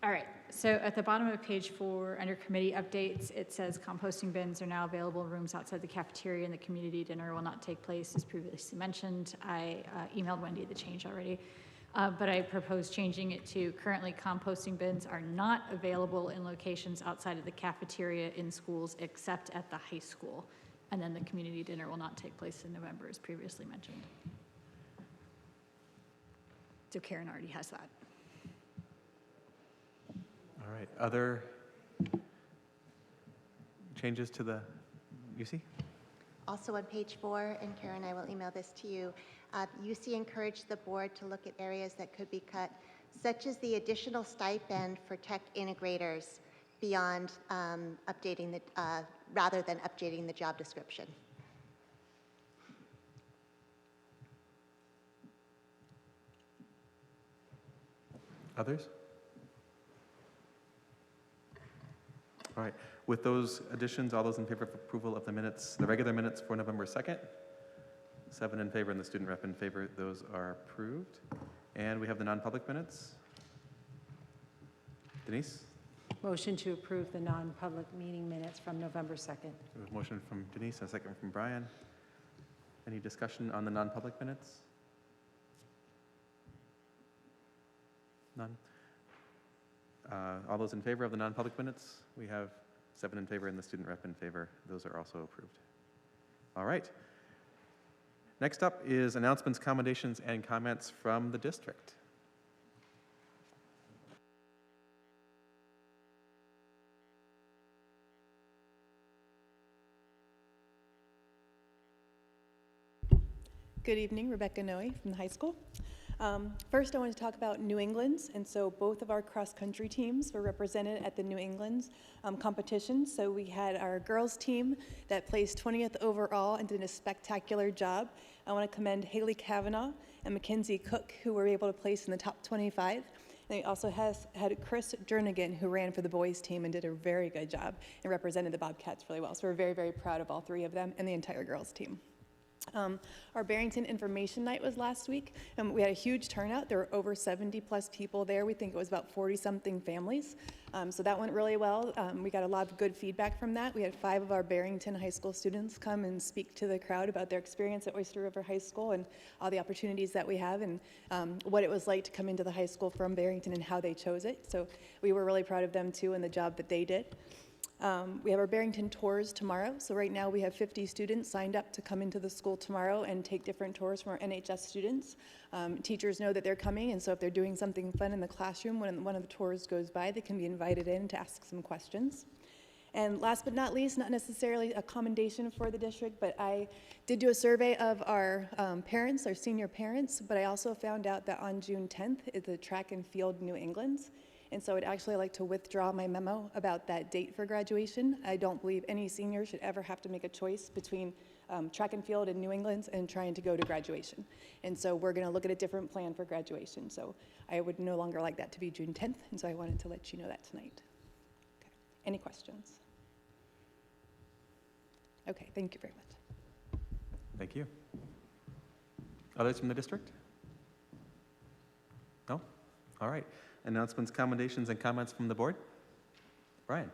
All right, so at the bottom of page 4, under committee updates, it says composting bins are now available in rooms outside the cafeteria, and the community dinner will not take place, as previously mentioned. I emailed Wendy the change already, but I proposed changing it to currently composting bins are not available in locations outside of the cafeteria in schools except at the high school. And then the community dinner will not take place in November, as previously mentioned. So Karen already has that. All right, other changes to the UC? Also on page 4, and Karen, I will email this to you, UC encouraged the board to look at areas that could be cut, such as the additional stipend for tech integrators beyond updating the, rather than updating the job description. Others? All right, with those additions, all those in favor of approval of the minutes, the regular minutes for November 2nd? 7 in favor and the student rep in favor, those are approved. And we have the non-public minutes. Denise? Motion to approve the non-public meeting minutes from November 2nd. We have a motion from Denise and a second from Brian. Any discussion on the non-public minutes? None. All those in favor of the non-public minutes? We have 7 in favor and the student rep in favor. Those are also approved. All right. Next up is announcements, commendations, and comments from the district. Good evening, Rebecca Noe from the high school. First, I want to talk about New England's, and so both of our cross-country teams were represented at the New England's competition. So we had our girls team that placed 20th overall and did a spectacular job. I want to commend Haley Kavanaugh and Mackenzie Cook, who were able to place in the top 25. And we also had Chris Jernigan, who ran for the boys team and did a very good job and represented the Bobcats really well. So we're very, very proud of all 3 of them and the entire girls team. Our Barrington Information Night was last week, and we had a huge turnout. There were over 70 plus people there. We think it was about 40-something families. So that went really well. We got a lot of good feedback from that. We had 5 of our Barrington High School students come and speak to the crowd about their experience at Oyster River High School and all the opportunities that we have and what it was like to come into the high school from Barrington and how they chose it. So we were really proud of them too and the job that they did. We have our Barrington tours tomorrow. So right now we have 50 students signed up to come into the school tomorrow and take different tours from our NHS students. Teachers know that they're coming, and so if they're doing something fun in the classroom when one of the tours goes by, they can be invited in to ask some questions. And last but not least, not necessarily a commendation for the district, but I did do a survey of our parents, our senior parents, but I also found out that on June 10th is the Track and Field New England's. And so I'd actually like to withdraw my memo about that date for graduation. I don't believe any senior should ever have to make a choice between track and field in New England and trying to go to graduation. And so we're gonna look at a different plan for graduation. So I would no longer like that to be June 10th, and so I wanted to let you know that tonight. Okay. Any questions? Okay, thank you very much. Thank you. Others from the district? No? All right. Announcements, commendations, and comments from the board? Brian?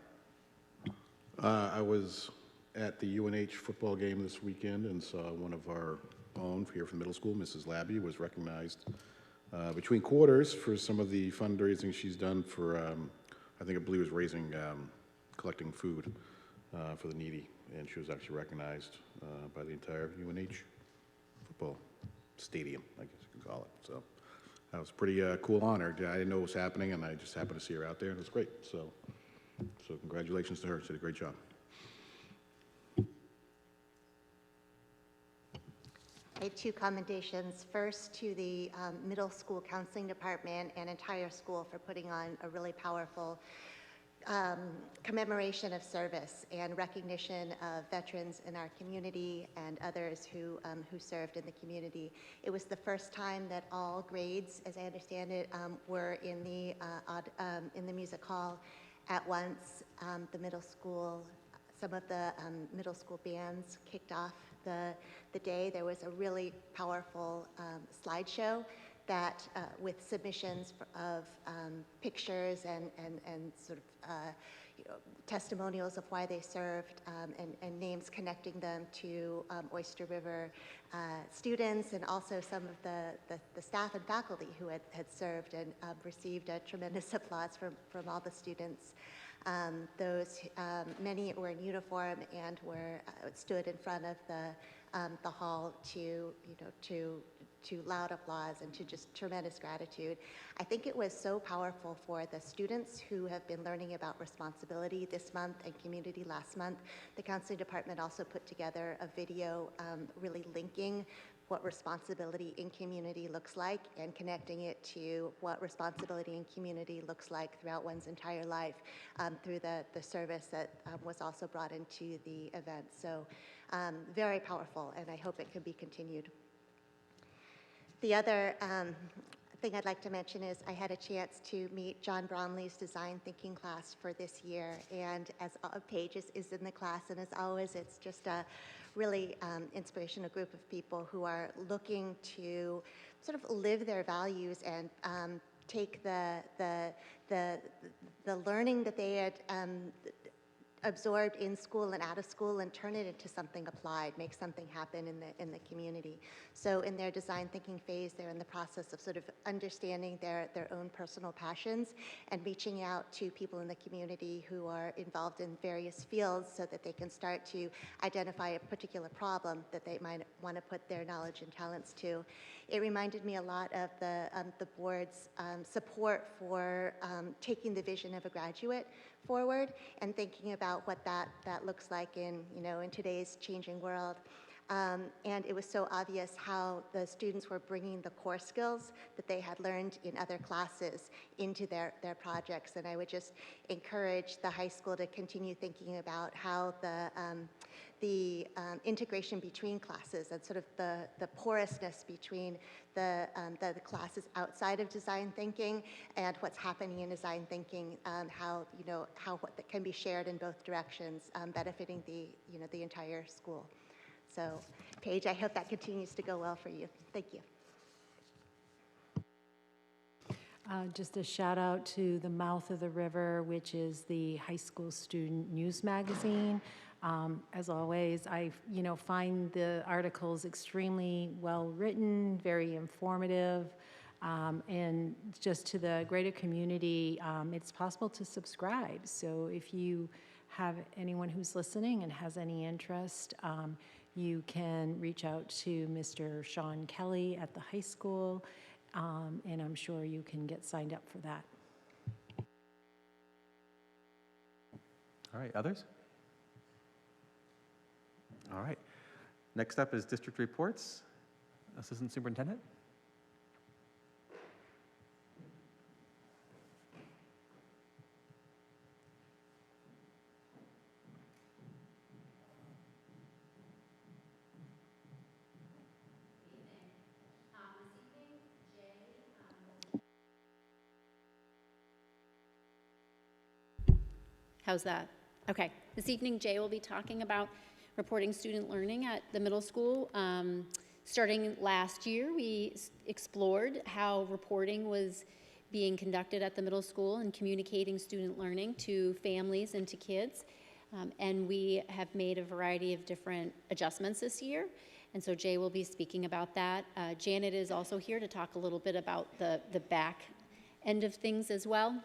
I was at the UNH football game this weekend and saw one of our own here from middle school, Mrs. Labby, was recognized between quarters for some of the fundraising she's done for, I believe it was raising, collecting food for the needy. And she was actually recognized by the entire UNH football stadium, I guess you could call it. So that was a pretty cool honor. I didn't know it was happening, and I just happened to see her out there, and it was great. So congratulations to her. She did a great job. I have 2 commendations. First, to the middle school counseling department and entire school for putting on a really powerful commemoration of service and recognition of veterans in our community and others who served in the community. It was the first time that all grades, as I understand it, were in the music hall at once. The middle school, some of the middle school bands kicked off the day. There was a really powerful slideshow that with submissions of pictures and sort of testimonials of why they served, and names connecting them to Oyster River students, and also some of the staff and faculty who had served and received a tremendous applause from all the students. Many were in uniform and stood in front of the hall to loud applause and to just tremendous gratitude. I think it was so powerful for the students who have been learning about responsibility this month and community last month. The counseling department also put together a video really linking what responsibility in community looks like and connecting it to what responsibility in community looks like throughout one's entire life through the service that was also brought into the event. So very powerful, and I hope it can be continued. The other thing I'd like to mention is I had a chance to meet John Bromley's design thinking class for this year, and as Paige is in the class, and as always, it's just a really inspirational group of people who are looking to sort of live their values and take the learning that they had absorbed in school and out of school and turn it into something applied, make something happen in the community. So in their design thinking phase, they're in the process of sort of understanding their own personal passions and reaching out to people in the community who are involved in various fields so that they can start to identify a particular problem that they might want to put their knowledge and talents to. It reminded me a lot of the board's support for taking the vision of a graduate forward and thinking about what that looks like in today's changing world. And it was so obvious how the students were bringing the core skills that they had learned in other classes into their projects. And I would just encourage the high school to continue thinking about how the integration between classes and sort of the porousness between the classes outside of design thinking and what's happening in design thinking, how what that can be shared in both directions, benefiting the entire school. So, Paige, I hope that continues to go well for you. Thank you. Just a shout out to The Mouth of the River, which is the high school student news magazine. As always, I find the articles extremely well written, very informative, and just to the greater community, it's possible to subscribe. So if you have anyone who's listening and has any interest, you can reach out to Mr. Sean Kelly at the high school, and I'm sure you can get signed up for that. All right, others? All right. Next up is district reports. Assistant Superintendent? How's that? Okay. This evening, Jay will be talking about reporting student learning at the middle school. Starting last year, we explored how reporting was being conducted at the middle school and communicating student learning to families and to kids. And we have made a variety of different adjustments this year. And so Jay will be speaking about that. Janet is also here to talk a little bit about the back end of things as well.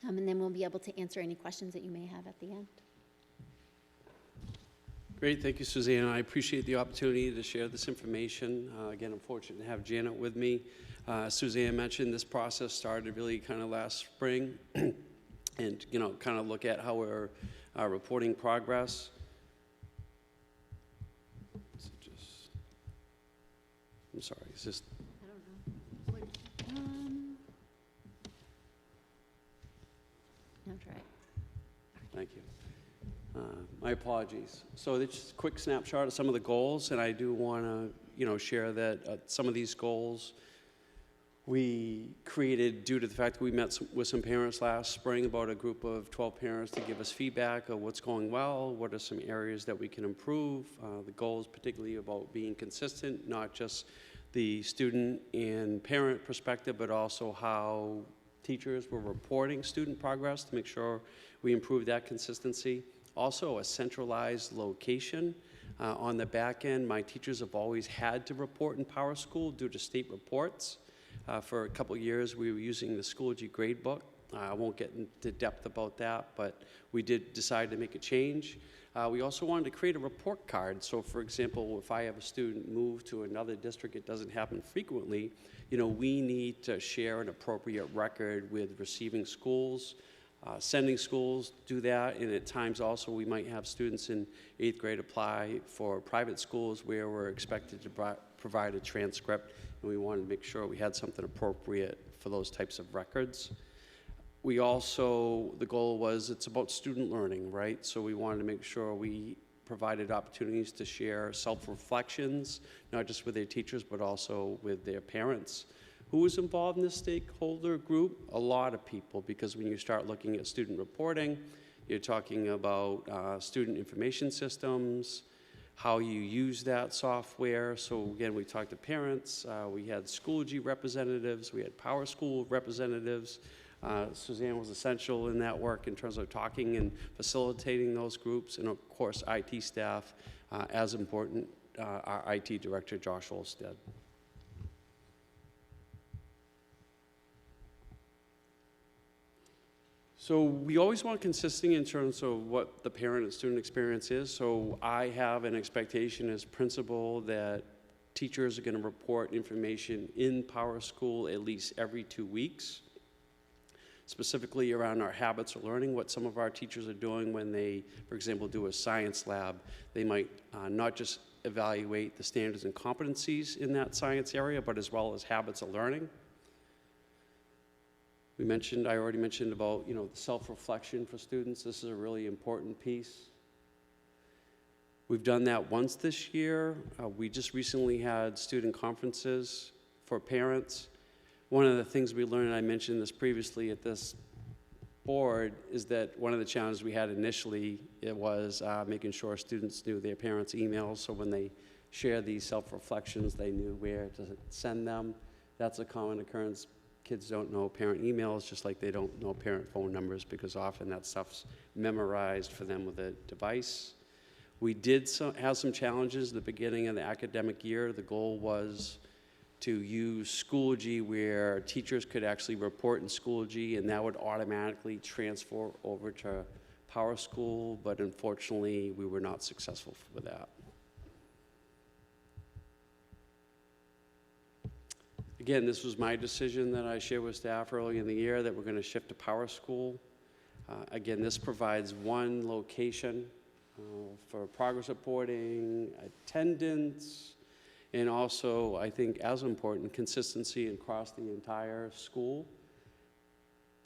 And then we'll be able to answer any questions that you may have at the end. Great, thank you, Suzanne. I appreciate the opportunity to share this information. Again, I'm fortunate to have Janet with me. Suzanne mentioned this process started really kind of last spring and, kind of look at how we're reporting progress. I'm sorry, it's just... I don't know. That's right. Thank you. My apologies. So it's just a quick snapshot of some of the goals, and I do want to, share that some of these goals we created due to the fact that we met with some parents last spring, about a group of 12 parents, to give us feedback of what's going well, what are some areas that we can improve. The goals particularly about being consistent, not just the student and parent perspective, but also how teachers were reporting student progress to make sure we improve that consistency. Also, a centralized location. On the back end, my teachers have always had to report in PowerSchool due to state reports. For a couple of years, we were using the Schoology gradebook. I won't get into depth about that, but we did decide to make a change. We also wanted to create a report card. So for example, if I have a student move to another district, it doesn't happen frequently, we need to share an appropriate record with receiving schools, sending schools do that, and at times also we might have students in 8th grade apply for private schools where we're expected to provide a transcript, and we wanted to make sure we had something appropriate for those types of records. We also, the goal was it's about student learning, right? So we wanted to make sure we provided opportunities to share self-reflections, not just with their teachers, but also with their parents. Who was involved in this stakeholder group? A lot of people, because when you start looking at student reporting, you're talking about student information systems, how you use that software. So again, we talked to parents, we had Schoology representatives, we had PowerSchool representatives. Suzanne was essential in that work in terms of talking and facilitating those groups, and of course IT staff, as important, our IT director, Josh Olstead. So we always want consistency in terms of what the parent and student experience is. So I have an expectation as principal that teachers are going to report information in PowerSchool at least every 2 weeks, specifically around our habits of learning, what some of our teachers are doing when they, for example, do a science lab. They might not just evaluate the standards and competencies in that science area, but as well as habits of learning. I already mentioned about, the self-reflection for students. This is a really important piece. We've done that once this year. We just recently had student conferences for parents. One of the things we learned, and I mentioned this previously at this board, is that one of the challenges we had initially, it was making sure students knew their parents' emails, so when they share these self-reflections, they knew where to send them. That's a common occurrence. Kids don't know parent emails, just like they don't know parent phone numbers, because often that stuff's memorized for them with a device. We did have some challenges at the beginning of the academic year. The goal was to use Schoology where teachers could actually report in Schoology, and that would automatically transfer over to PowerSchool, but unfortunately, we were not successful with that. Again, this was my decision that I shared with staff early in the year that we're going to shift to PowerSchool. Again, this provides one location for progress reporting, attendance, and also, I think as important, consistency across the entire school.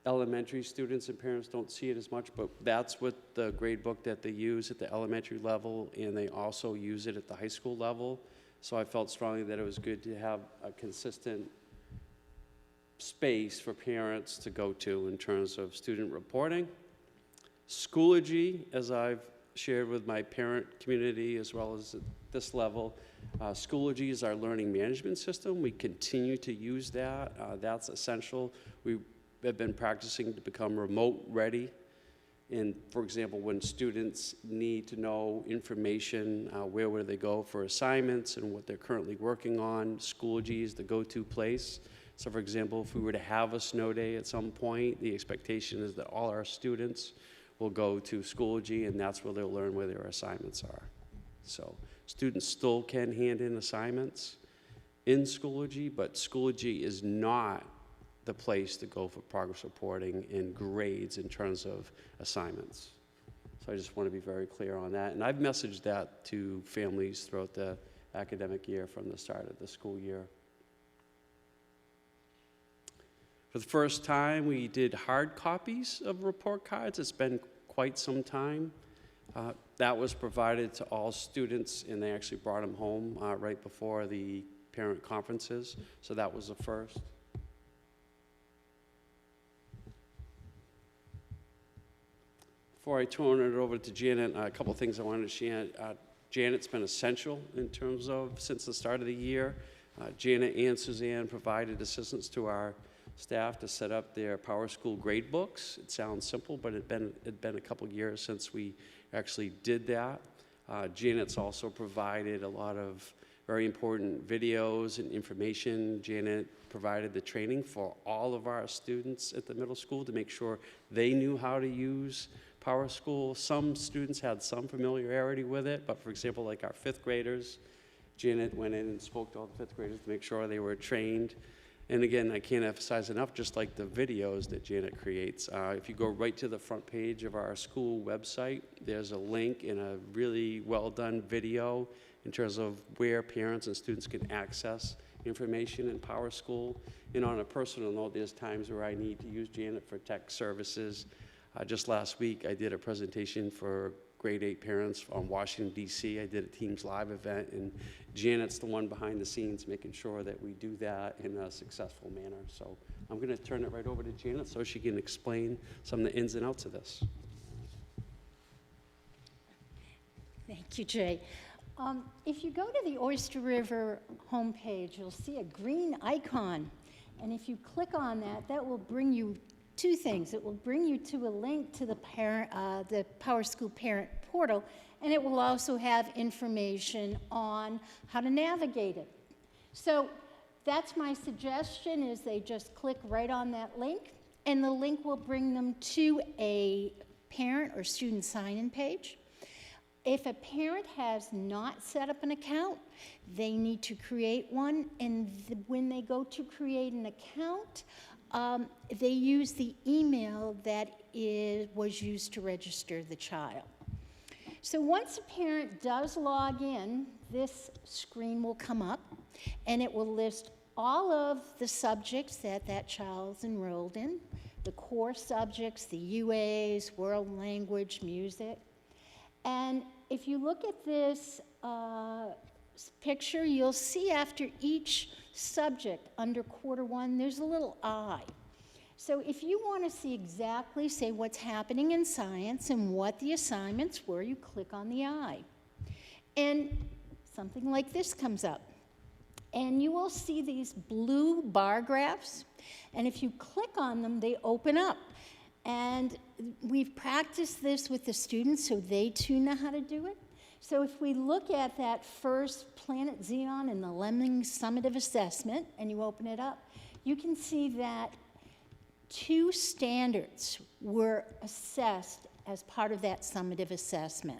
Elementary students and parents don't see it as much, but that's what the grade book that they use at the elementary level, and they also use it at the high school level. So I felt strongly that it was good to have a consistent space for parents to go to in terms of student reporting. Schoology, as I've shared with my parent community as well as at this level, Schoology is our learning management system. We continue to use that. That's essential. We have been practicing to become remote ready. And for example, when students need to know information, where would they go for assignments and what they're currently working on, Schoology is the go-to place. So for example, if we were to have a snow day at some point, the expectation is that all our students will go to Schoology, and that's where they'll learn where their assignments are. So students still can hand in assignments in Schoology, but Schoology is not the place to go for progress reporting and grades in terms of assignments. So I just want to be very clear on that. And I've messaged that to families throughout the academic year from the start of the school year. For the first time, we did hard copies of report cards. It's been quite some time. That was provided to all students, and they actually brought them home right before the parent conferences. So that was the first. Before I turn it over to Janet, a couple things I wanted to share. Janet's been essential in terms of, since the start of the year, Janet and Suzanne provided assistance to our staff to set up their Power School grade books. It sounds simple, but it'd been a couple years since we actually did that. Janet's also provided a lot of very important videos and information. Janet provided the training for all of our students at the middle school to make sure they knew how to use Power School. Some students had some familiarity with it, but for example, like our 5th graders, Janet went in and spoke to all the 5th graders to make sure they were trained. And again, I can't emphasize enough, just like the videos that Janet creates. If you go right to the front page of our school website, there's a link in a really well-done video in terms of where parents and students can access information in Power School. And on a personal note, there's times where I need to use Janet for tech services. Just last week, I did a presentation for grade 8 parents on Washington, D.C. I did a Teams Live event, and Janet's the one behind the scenes making sure that we do that in a successful manner. So I'm going to turn it right over to Janet so she can explain some of the ins and outs of this. Thank you, Jay. If you go to the Oyster River homepage, you'll see a green icon. And if you click on that, that will bring you 2 things. It will bring you to a link to the Power School parent portal, and it will also have information on how to navigate it. So that's my suggestion, is they just click right on that link, and the link will bring them to a parent or student sign-in page. If a parent has not set up an account, they need to create one, and when they go to create an account, they use the email that was used to register the child. So once a parent does log in, this screen will come up, and it will list all of the subjects that that child's enrolled in, the core subjects, the UAs, world language, music. And if you look at this picture, you'll see after each subject under quarter 1, there's a little I. So if you want to see exactly, say, what's happening in science and what the assignments were, you click on the I. And something like this comes up. And you will see these blue bar graphs. And if you click on them, they open up. And we've practiced this with the students so they too know how to do it. So if we look at that first Planet Xeon and the Lemming summative assessment, and you open it up, you can see that 2 standards were assessed as part of that summative assessment.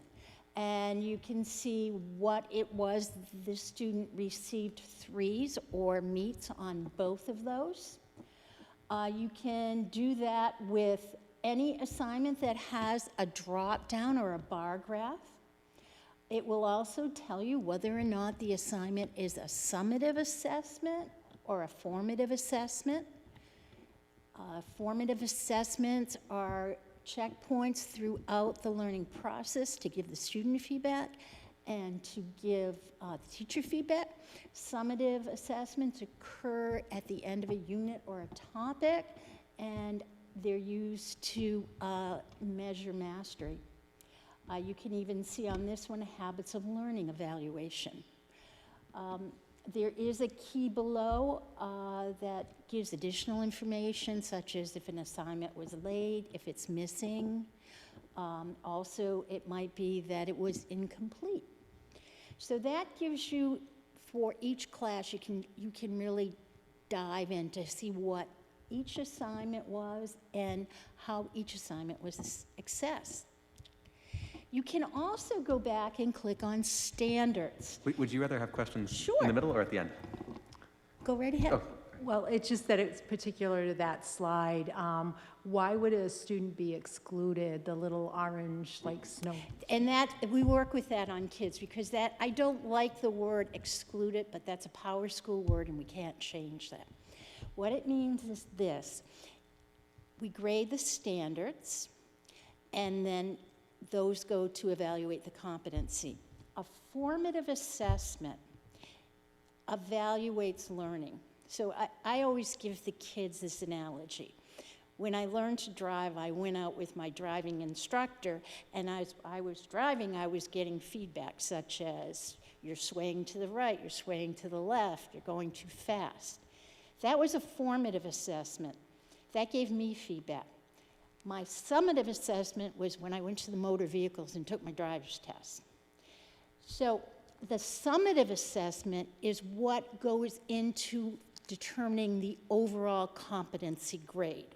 And you can see what it was the student received 3s or meets on both of those. You can do that with any assignment that has a drop down or a bar graph. It will also tell you whether or not the assignment is a summative assessment or a formative assessment. Formative assessments are checkpoints throughout the learning process to give the student feedback and to give the teacher feedback. Summative assessments occur at the end of a unit or a topic, and they're used to measure mastery. You can even see on this one a habits of learning evaluation. There is a key below that gives additional information, such as if an assignment was late, if it's missing. Also, it might be that it was incomplete. So that gives you, for each class, you can really dive in to see what each assignment was and how each assignment was assessed. You can also go back and click on standards. Would you rather have questions Sure. in the middle or at the end? Go right ahead. Oh, Well, it's just that it's particular to that slide. Why would a student be excluded, the little orange, like snow? And that, we work with that on kids, because that, I don't like the word excluded, but that's a Power School word and we can't change that. What it means is this: we grade the standards, and then those go to evaluate the competency. A formative assessment evaluates learning. So I always give the kids this analogy. When I learned to drive, I went out with my driving instructor, and as I was driving, I was getting feedback such as, You're swaying to the right, you're swaying to the left, you're going too fast. That was a formative assessment. That gave me feedback. My summative assessment was when I went to the motor vehicles and took my driver's test. So the summative assessment is what goes into determining the overall competency grade.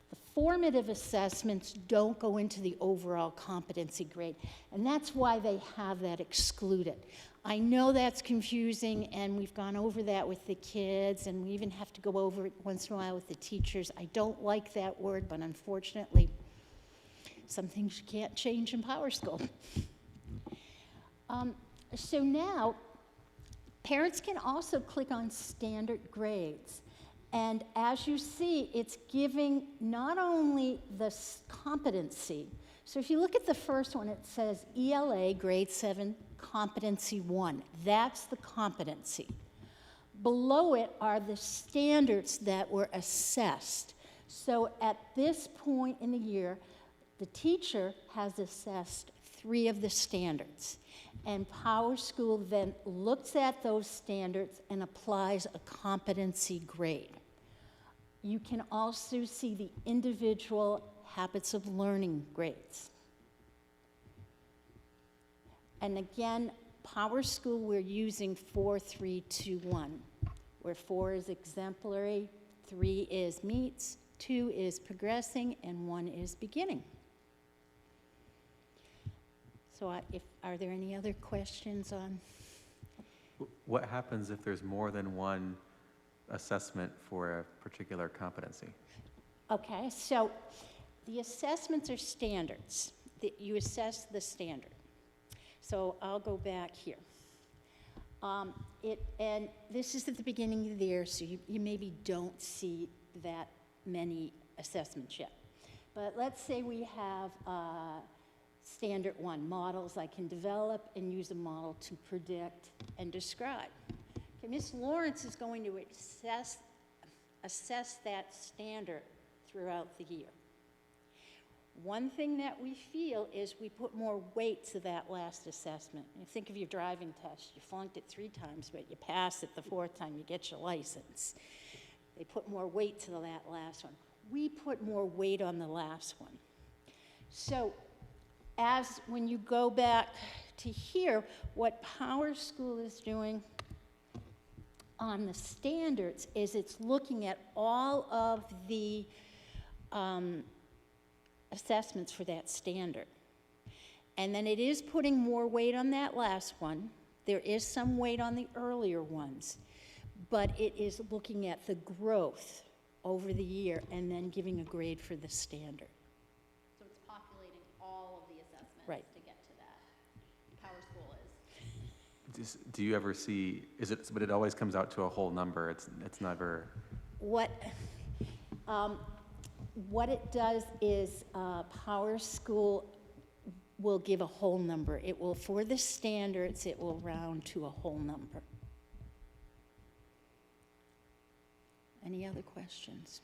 The formative assessments don't go into the overall competency grade, and that's why they have that excluded. I know that's confusing, and we've gone over that with the kids, and we even have to go over it once in a while with the teachers. I don't like that word, but unfortunately, some things you can't change in PowerSchool. So now, parents can also click on standard grades. And as you see, it's giving not only the competency. So if you look at the first one, it says ELA grade 7 competency 1. That's the competency. Below it are the standards that were assessed. So at this point in the year, the teacher has assessed 3 of the standards. And PowerSchool then looks at those standards and applies a competency grade. You can also see the individual habits of learning grades. And again, PowerSchool, we're using 4, 3, 2, 1, where 4 is exemplary, 3 is meets, 2 is progressing, and 1 is beginning. So are there any other questions on? What happens if there's more than one assessment for a particular competency? Okay, so the assessments are standards. You assess the standard. So I'll go back here. And this is at the beginning of the year, so you maybe don't see that many assessments yet. But let's say we have standard 1, models. I can develop and use a model to predict and describe. Okay, Ms. Lawrence is going to assess that standard throughout the year. One thing that we feel is we put more weight to that last assessment. You think of your driving test. You flunked it 3 times, but you pass it the 4th time, you get your license. They put more weight to that last one. We put more weight on the last one. So when you go back to here, what PowerSchool is doing on the standards is it's looking at all of the assessments for that standard. And then it is putting more weight on that last one. There is some weight on the earlier ones, but it is looking at the growth over the year and then giving a grade for the standard. So it's populating all of the assessments Right. to get to that. PowerSchool is. Do you ever see, but it always comes out to a whole number, it's never... What it does is PowerSchool will give a whole number. It will, for the standards, it will round to a whole number. Any other questions?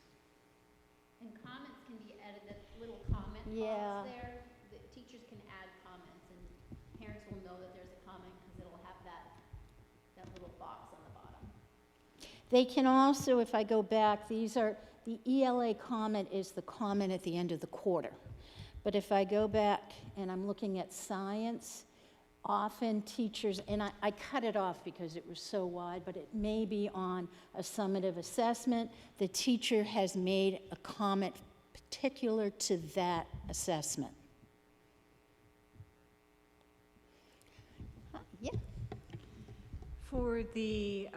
And comments can be edited, that little comment Yeah. box there. The teachers can add comments, and parents will know that there's a comment because it'll have that little box on the bottom. They can also, if I go back, these are, the ELA comment is the comment at the end of the quarter. But if I go back and I'm looking at science, often teachers, and I cut it off because it was so wide, but it may be on a summative assessment. The teacher has made a comment particular to that assessment. Yeah. For the,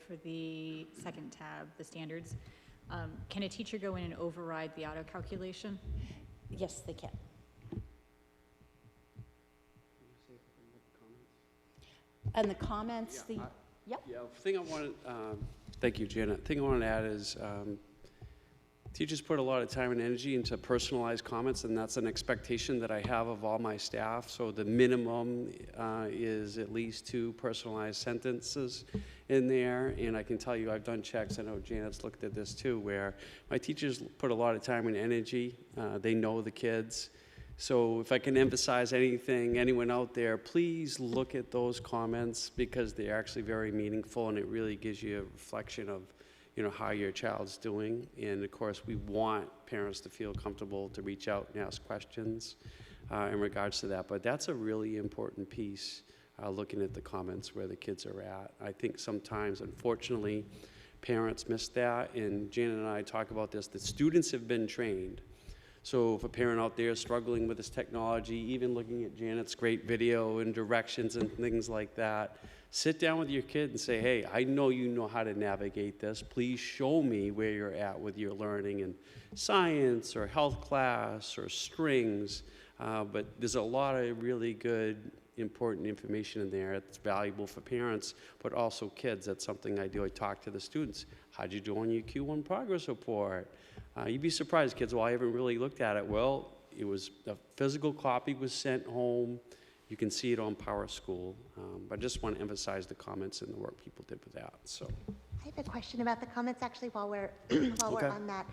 for the second tab, the standards, can a teacher go in and override the auto calculation? Yes, they can. And the comments, yep. Yeah, thing I wanted, thank you, Janet. Thing I want to add is teachers put a lot of time and energy into personalized comments, and that's an expectation that I have of all my staff. So the minimum is at least 2 personalized sentences in there. And I can tell you, I've done checks, I know Janet's looked at this too, where my teachers put a lot of time and energy. They know the kids. So if I can emphasize anything, anyone out there, please look at those comments because they're actually very meaningful and it really gives you a reflection of, how your child's doing. And of course, we want parents to feel comfortable to reach out and ask questions in regards to that. But that's a really important piece, looking at the comments where the kids are at. I think sometimes, unfortunately, parents miss that. And Janet and I talk about this. The students have been trained. So if a parent out there is struggling with this technology, even looking at Janet's great video and directions and things like that, sit down with your kid and say, hey, I know you know how to navigate this. Please show me where you're at with your learning in science or health class or strings. But there's a lot of really good, important information in there that's valuable for parents, but also kids. That's something I do. I talk to the students. How'd you do on your Q1 progress report? You'd be surprised, kids, well, I haven't really looked at it. Well, it was, a physical copy was sent home. You can see it on PowerSchool. But I just want to emphasize the comments and the work people did with that, so. I have a question about the comments, actually, while we're Okay. on that.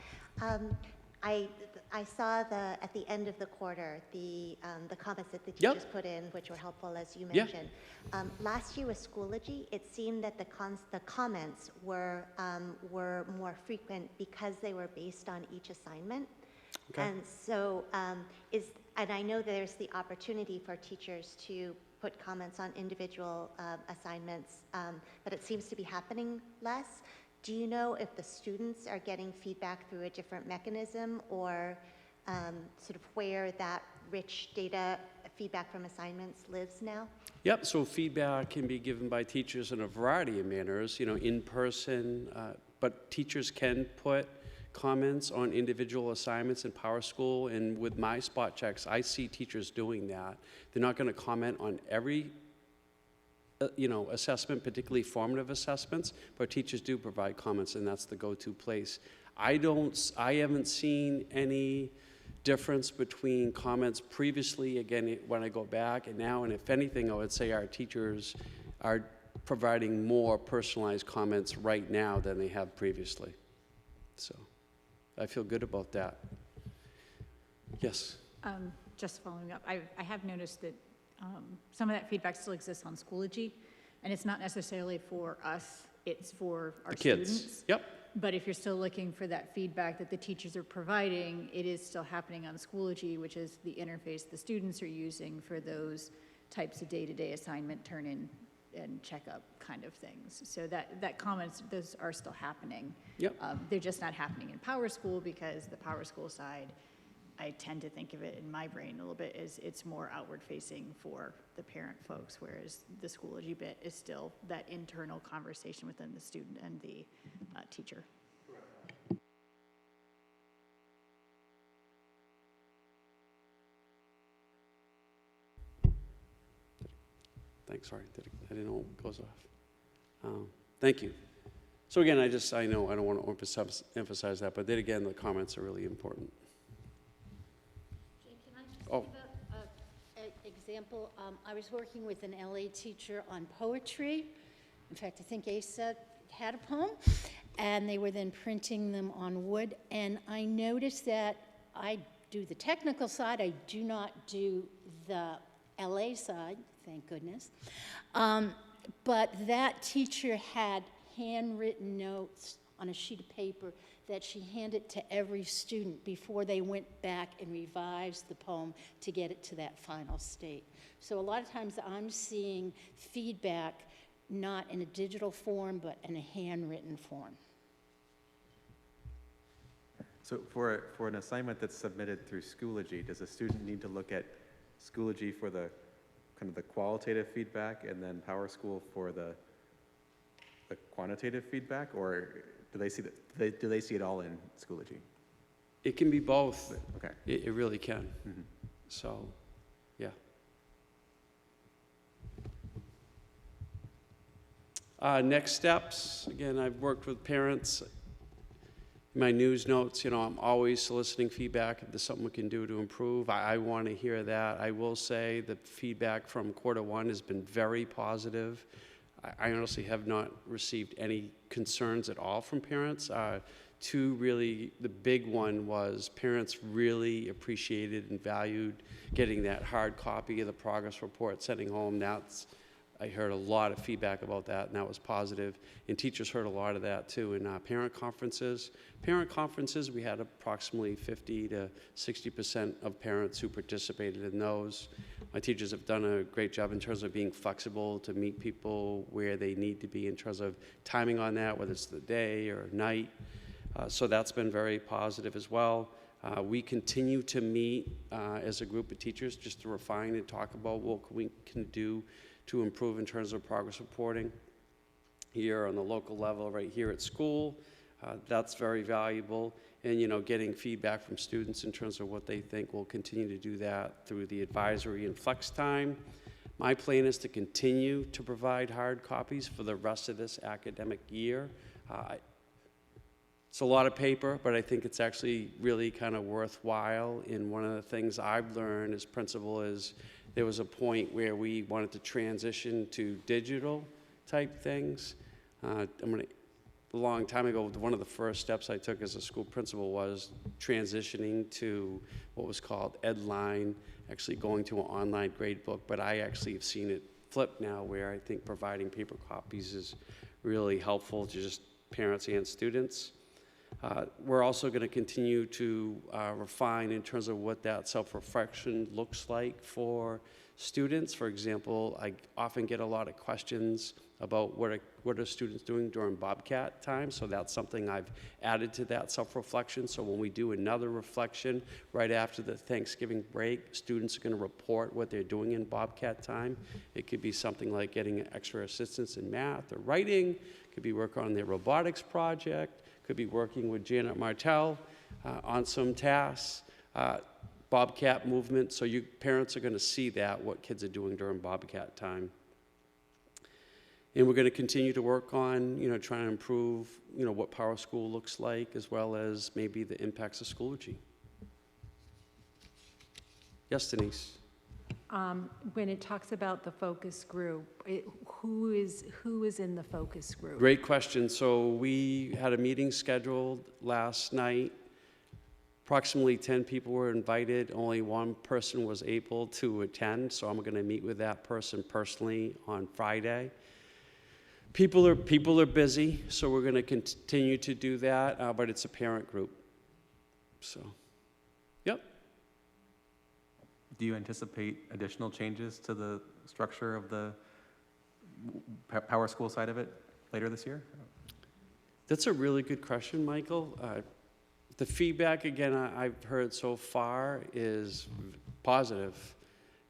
I saw at the end of the quarter, the comments that the Yep. teachers put in, which were helpful, as you Yeah. mentioned. Last year with Schoology, it seemed that the comments were more frequent because they were based on each assignment. Okay. And so, and I know there's the opportunity for teachers to put comments on individual assignments, but it seems to be happening less. Do you know if the students are getting feedback through a different mechanism, or sort of where that rich data feedback from assignments lives now? Yep, so feedback can be given by teachers in a variety of manners, in person, but teachers can put comments on individual assignments in PowerSchool, and with my spot checks, I see teachers doing that. They're not going to comment on every assessment, particularly formative assessments, but teachers do provide comments, and that's the go-to place. I haven't seen any difference between comments previously, again, when I go back and now, and if anything, I would say our teachers are providing more personalized comments right now than they have previously. So I feel good about that. Yes? Just following up, I have noticed that some of that feedback still exists on Schoology, and it's not necessarily for us, it's for our The kids. students. Yep. But if you're still looking for that feedback that the teachers are providing, it is still happening on Schoology, which is the interface the students are using for those types of day-to-day assignment turn-in and checkup kind of things. So that comments, those are still happening. Yep. They're just not happening in PowerSchool, because the PowerSchool side, I tend to think of it in my brain a little bit as it's more outward-facing for the parent folks, whereas the Schoology bit is still that internal conversation within the student and the teacher. Thanks, sorry, I didn't know it goes off. Thank you. So again, I know I don't want to emphasize that, but then again, the comments are really important. Jane, can I just Oh. give an example? I was working with an LA teacher on poetry. In fact, I think Asa had a poem, and they were then printing them on wood. And I noticed that I do the technical side. I do not do the LA side, thank goodness. But that teacher had handwritten notes on a sheet of paper that she handed to every student before they went back and revised the poem to get it to that final state. So a lot of times I'm seeing feedback not in a digital form, but in a handwritten form. So for an assignment that's submitted through Schoology, does a student need to look at Schoology for the kind of the qualitative feedback and then PowerSchool for the quantitative feedback, or do they see it all in Schoology? It can be both. Okay. It really can. Mm-hmm. So, yeah. Next steps, again, I've worked with parents. In my news notes, I'm always soliciting feedback if there's something we can do to improve. I want to hear that. I will say the feedback from Q1 has been very positive. I honestly have not received any concerns at all from parents. the big one was parents really appreciated and valued getting that hard copy of the progress report, sending home. I heard a lot of feedback about that, and that was positive. And teachers heard a lot of that too. In parent conferences, we had approximately 50 to 60% of parents who participated in those. My teachers have done a great job in terms of being flexible to meet people where they need to be in terms of timing on that, whether it's the day or night. So that's been very positive as well. We continue to meet as a group of teachers just to refine and talk about what we can do to improve in terms of progress reporting here on the local level, right here at school. That's very valuable. And, getting feedback from students in terms of what they think, we'll continue to do that through the advisory and flex time. My plan is to continue to provide hard copies for the rest of this academic year. It's a lot of paper, but I think it's actually really kind of worthwhile. And one of the things I've learned as principal is there was a point where we wanted to transition to digital type things. A long time ago, one of the first steps I took as a school principal was transitioning to what was called Edline, actually going to an online grade book. But I actually have seen it flip now, where I think providing paper copies is really helpful to just parents and students. We're also going to continue to refine in terms of what that self-reflection looks like for students. For example, I often get a lot of questions about what are students doing during Bobcat time, so that's something I've added to that self-reflection. So when we do another reflection right after the Thanksgiving break, students are going to report what they're doing in Bobcat time. It could be something like getting extra assistance in math or writing, it could be work on their robotics project, could be working with Janet Martell on some tasks, Bobcat movement. So you parents are going to see that, what kids are doing during Bobcat time. And we're going to continue to work on, trying to improve, what Power School looks like, as well as maybe the impacts of Schoology. Yes, Denise? When it talks about the focus group, who is in the focus group? Great question. So we had a meeting scheduled last night. Approximately 10 people were invited. Only one person was able to attend, so I'm going to meet with that person personally on Friday. People are busy, so we're going to continue to do that, but it's a parent group. So, yep. Do you anticipate additional changes to the structure of the Power School side of it later this year? That's a really good question, Michael. The feedback, again, I've heard so far is positive.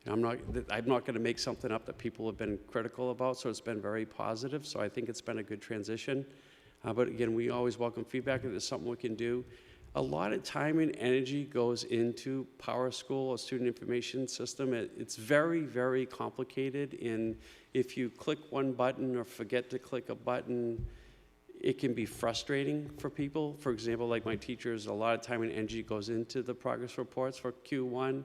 I'm not going to make something up that people have been critical about, so it's been very positive. So I think it's been a good transition. But again, we always welcome feedback if there's something we can do. A lot of time and energy goes into Power School, a student information system. It's very, very complicated, and if you click one button or forget to click a button, it can be frustrating for people. For example, like my teachers, a lot of time and energy goes into the progress reports for Q1,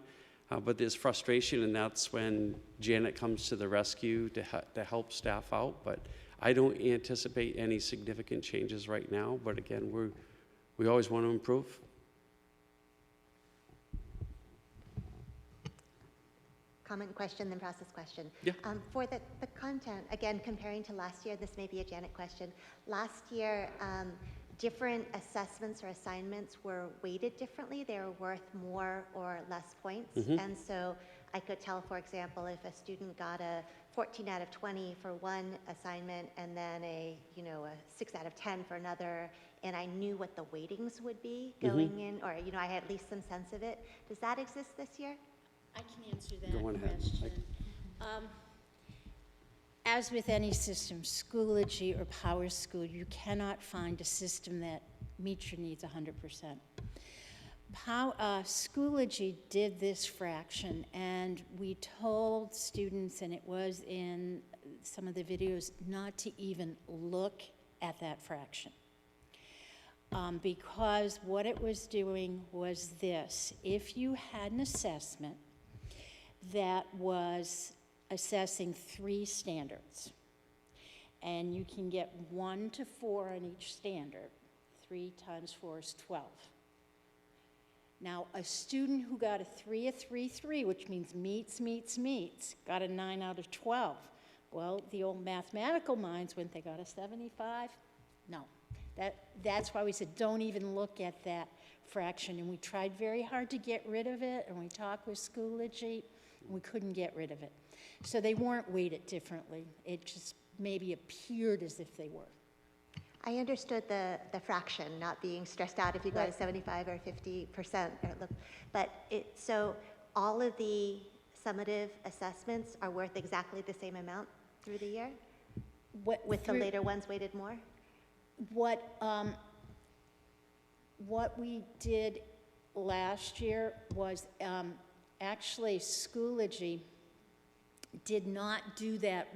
but there's frustration, and that's when Janet comes to the rescue to help staff out. But I don't anticipate any significant changes right now, but again, we always want to improve. Comment, question, then process question. Yeah. For the content, again, comparing to last year, this may be a Janet question. Last year, different assessments or assignments were weighted differently. They were worth more or less points. Mm-hmm. And so I could tell, for example, if a student got a 14 out of 20 for one assignment and then a 6 out of 10 for another, and I knew what the weightings would be going in, or I had at least some sense of it. Does that exist this year? I can answer that Go on ahead. question. As with any system, Schoology or Power School, you cannot find a system that meets your needs 100%. Schoology did this fraction, and we told students, and it was in some of the videos, not to even look at that fraction. Because what it was doing was this: if you had an assessment that was assessing 3 standards, and you can get 1 to 4 on each standard, 3 times 4 is 12. Now, a student who got a 3, which means meets, got a 9 out of 12. Well, the old mathematical minds went, they got a 75? No. That's why we said, don't even look at that fraction. And we tried very hard to get rid of it, and we talked with Schoology, and we couldn't get rid of it. So they weren't weighted differently. It just maybe appeared as if they were. I understood the fraction, not being stressed out if you got a Right. 75 or 50%. But so all of the summative assessments are worth exactly the same amount through the year, with the later ones weighted more? What we did last year was, actually Schoology did not do that.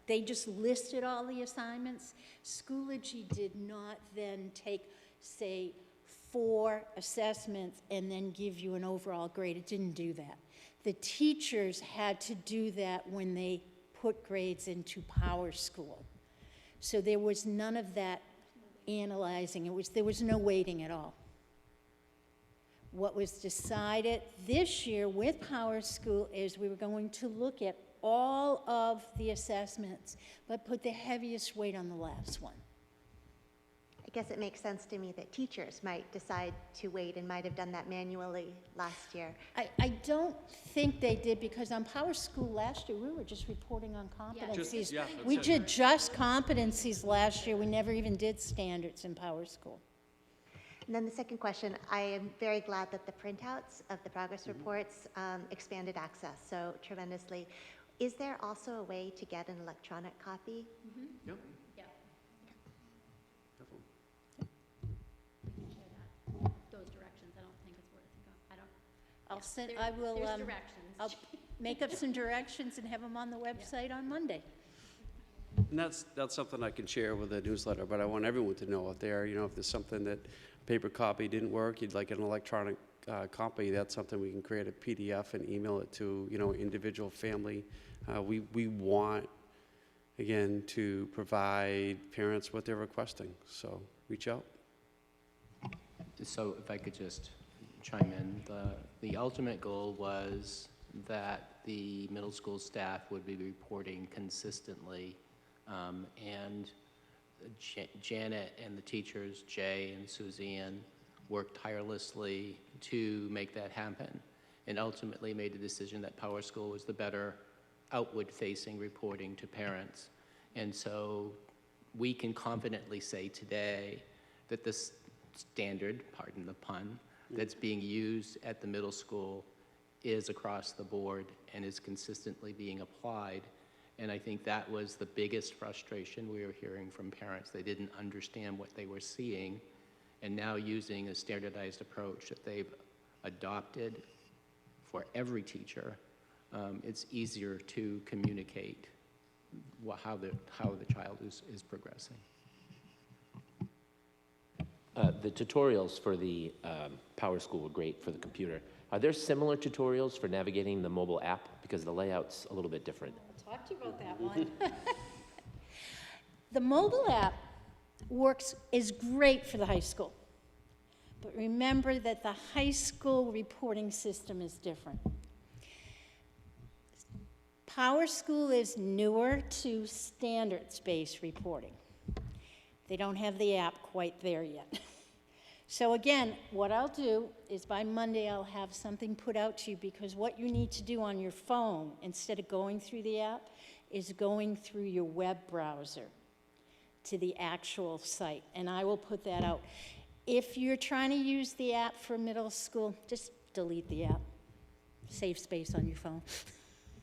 They just listed all the assignments. Schoology did not then take, say, 4 assessments and then give you an overall grade. It didn't do that. The teachers had to do that when they put grades into PowerSchool. So there was none of that analyzing. There was no weighting at all. What was decided this year with PowerSchool is we were going to look at all of the assessments, but put the heaviest weight on the last one. I guess it makes sense to me that teachers might decide to weight and might have done that manually last year. I don't think they did, because on PowerSchool last year, we were just reporting on competencies. We did just competencies last year. We never even did standards in PowerSchool. And then the second question, I am very glad that the printouts of the progress reports expanded access so tremendously. Is there also a way to get an electronic copy? Yep. Yeah. Definitely. Those directions, I don't think it's worth it. I don't. I'll yeah, send, there- I will, There's directions. I'll make up some directions and have them on the website on Monday. And that's something I can share with the newsletter, but I want everyone to know out there, you know, if there's something that paper copy didn't work, you'd like an electronic copy, that's something we can create a PDF and email it to, you know, individual family. We want, again, to provide parents what they're requesting, so reach out. So if I could just chime in, the ultimate goal was that the middle school staff would be reporting consistently, and Janet and the teachers, Jay and Suzanne, worked tirelessly to make that happen, and ultimately made a decision that PowerSchool was the better outward-facing reporting to parents. And so we can confidently say today that this standard, pardon the pun, that's being used at the middle school is across the board and is consistently being applied. And I think that was the biggest frustration we were hearing from parents. They didn't understand what they were seeing. And now using a standardized approach that they've adopted for every teacher, it's easier to communicate how the child is progressing. The tutorials for the PowerSchool were great for the computer. Are there similar tutorials for navigating the mobile app? Because the layout's a little bit different. I'll talk to you about that one. The mobile app is great for the high school. But remember that the high school reporting system is different. PowerSchool is newer to standards-based reporting. They don't have the app quite there yet. So again, what I'll do is by Monday I'll have something put out to you, because what you need to do on your phone, instead of going through the app, is going through your web browser to the actual site, and I will put that out. If you're trying to use the app for middle school, just delete the app. Save space on your phone.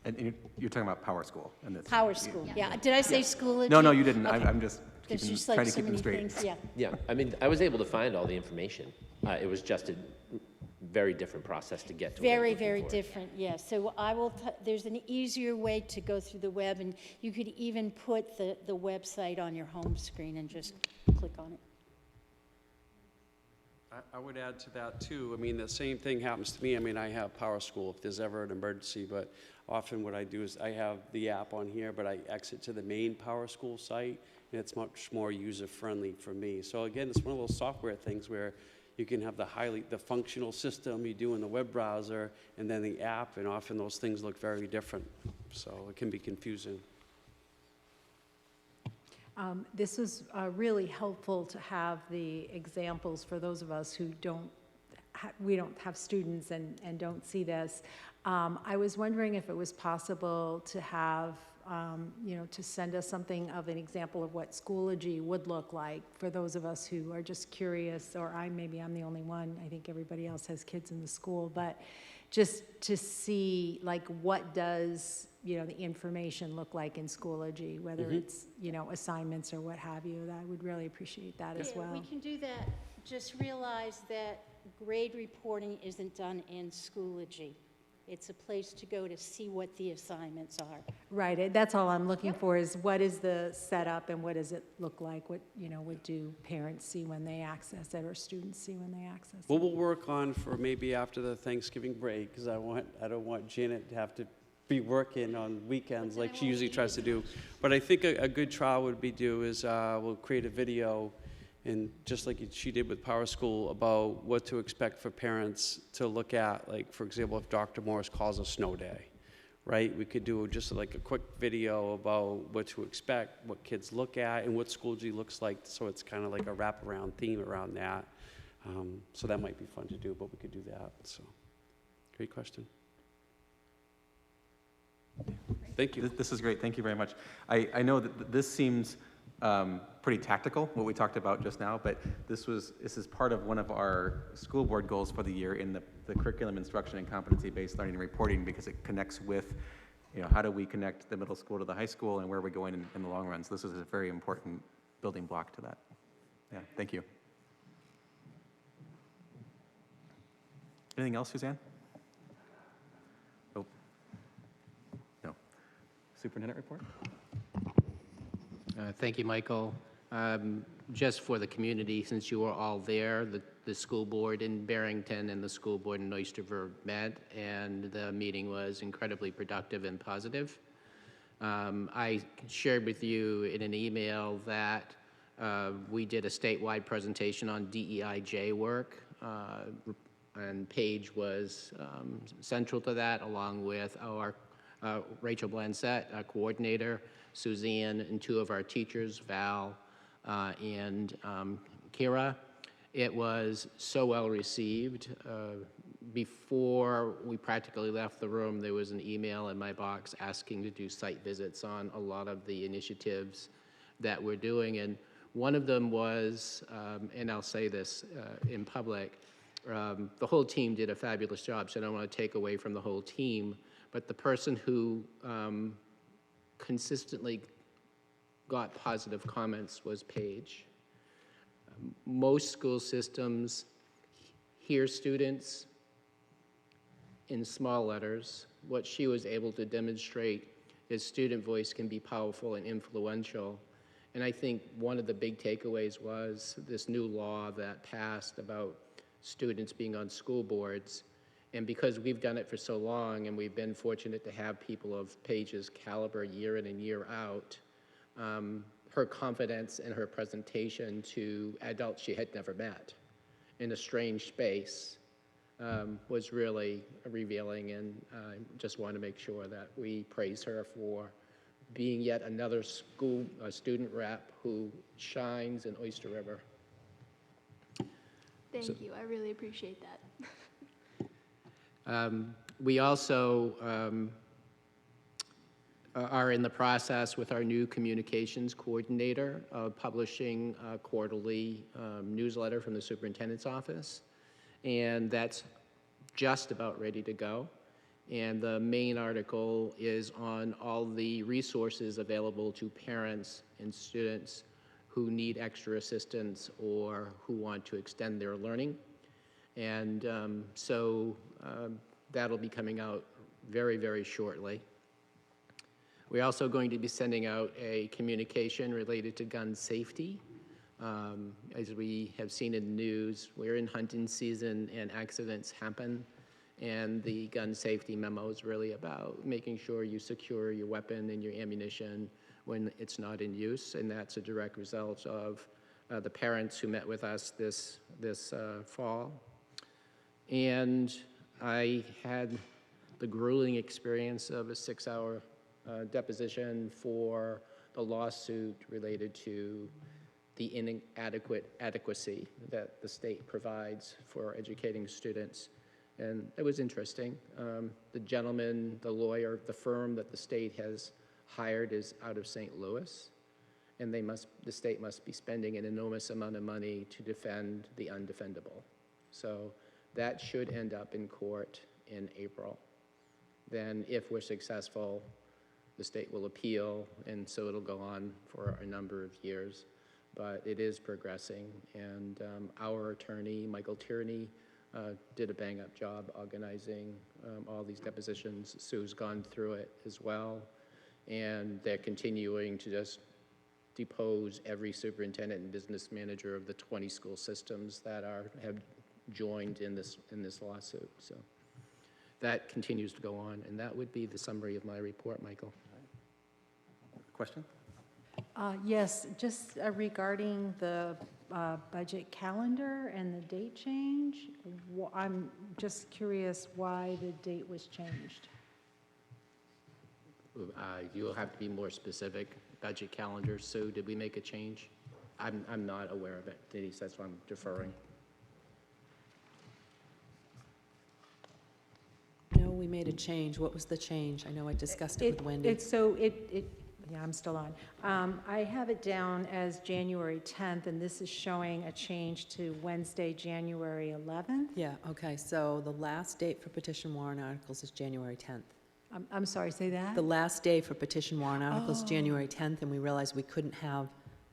And you're talking about PowerSchool and this. PowerSchool, yeah. Did I say Schoology? No, you didn't. Okay. I'm just There's just trying like to so keep them many straight. things, yeah. Yeah, I mean, I was able to find all the information. It was just a very different process to get to what I was Very, looking very for. different, yes. So I will, there's an easier way to go through the web, and you could even put the website on your home screen and just click on it. I would add to that too. I mean, the same thing happens to me. I mean, I have PowerSchool if there's ever an emergency, but often what I do is I have the app on here, but I exit to the main PowerSchool site and it's much more user-friendly for me. So again, it's one of those software things where you can have the functional system you do in the web browser, and then the app, and often those things look very different. So it can be confusing. This was really helpful to have the examples for those of us who we don't have students and don't see this. I was wondering if it was possible to have, to send us something of an example of what Schoology would look like for those of us who are just curious, or maybe I'm the only one. I think everybody else has kids in the school, but just to see like what does, the information look like in Schoology, whether it's, assignments or what have you. I would really appreciate that as well. We can do that. Just realize that grade reporting isn't done in Schoology. It's a place to go to see what the assignments are. Right, that's all I'm looking for is what is the setup and what does it look like? What do parents see when they access it or students see when they access it? What we'll work on for maybe after the Thanksgiving break, because I don't want Janet to have to be working on weekends like she usually tries to do. But I think a good trial would be we'll create a video, and just like she did with Power School, about what to expect for parents to look at. Like, for example, if Dr. Morris calls a snow day, right? We could do just like a quick video about what to expect, what kids look at, and what Schoology looks like, so it's kind of like a wraparound theme around that. So that might be fun to do, but we could do that. So, great question. Thank you. This is great. Thank you very much. I know that this seems pretty tactical, what we talked about just now, but this is part of one of our school board goals for the year in the curriculum instruction and competency-based learning and reporting, because it connects with, how do we connect the middle school to the high school and where we're going in the long run. So this is a very important building block to that. Yeah, thank you. Anything else, Suzanne? Oh, no. Superintendent report? Thank you, Michael. Just for the community, since you were all there, the school board in Barrington and the school board in Oyster River met, and the meeting was incredibly productive and positive. I shared with you in an email that we did a statewide presentation on DEIJ work, and Paige was central to that, along with our Rachel Blansett, our coordinator, Suzanne, and two of our teachers, Val and Kira. It was so well received. Before we practically left the room, there was an email in my box asking to do site visits on a lot of the initiatives that we're doing. And one of them was, and I'll say this in public, the whole team did a fabulous job, so I don't want to take away from the whole team, but the person who consistently got positive comments was Paige. Most school systems hear students in small letters. What she was able to demonstrate is student voice can be powerful and influential. And I think one of the big takeaways was this new law that passed about students being on school boards. And because we've done it for so long, and we've been fortunate to have people of Paige's caliber year in and year out, her confidence and her presentation to adults she had never met in a strange space was really revealing, and I just want to make sure that we praise her for being yet another student rep who shines in Oyster River. Thank you. I really appreciate that. We also are in the process with our new communications coordinator of publishing a quarterly newsletter from the superintendent's office, and that's just about ready to go. And the main article is on all the resources available to parents and students who need extra assistance or who want to extend their learning. And so that'll be coming out very, very shortly. We're also going to be sending out a communication related to gun safety. As we have seen in the news, we're in hunting season and accidents happen. And the gun safety memo is really about making sure you secure your weapon and your ammunition when it's not in use, and that's a direct result of the parents who met with us this fall. And I had the grueling experience of a 6-hour deposition for the lawsuit related to the inadequate adequacy that the state provides for educating students. And it was interesting. The gentleman, the lawyer, the firm that the state has hired is out of St. Louis, and the state must be spending an enormous amount of money to defend the undefendable. So that should end up in court in April. Then if we're successful, the state will appeal, and so it'll go on for a number of years. But it is progressing, and our attorney, Michael Tierney, did a bang-up job organizing all these depositions. Sue's gone through it as well, and they're continuing to just depose every superintendent and business manager of the 20 school systems that have joined in this lawsuit. So that continues to go on, and that would be the summary of my report, Michael. Question? Yes, just regarding the budget calendar and the date change, I'm just curious why the date was changed. You'll have to be more specific. Budget calendar. Sue, did we make a change? I'm not aware of it. Denise, that's why I'm deferring. No, we made a change. What was the change? I know I discussed it with Wendy. Yeah, I'm still on. I have it down as January 10th, and this is showing a change to Wednesday, January 11th. Yeah, okay, so the last date for petition warrant articles is January 10th. I'm sorry, say that? The last day for petition warrant articles is Oh. January 10th, and we realized we couldn't have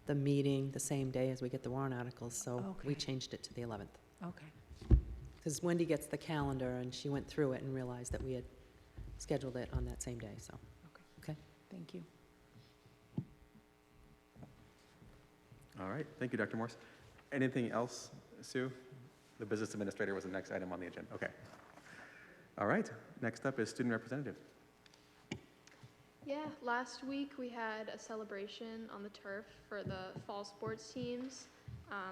the meeting the same day as we get the warrant articles, so we Okay. changed it to the 11th. Okay. Because Wendy gets the calendar, and she went through it and realized that we had scheduled it on that same day, so. Thank you. All right, thank you, Dr. Morse. Anything else, Sue? The business administrator was the next item on the agenda. Okay. All right, next up is student representative. Yeah, last week we had a celebration on the turf for the fall sports teams.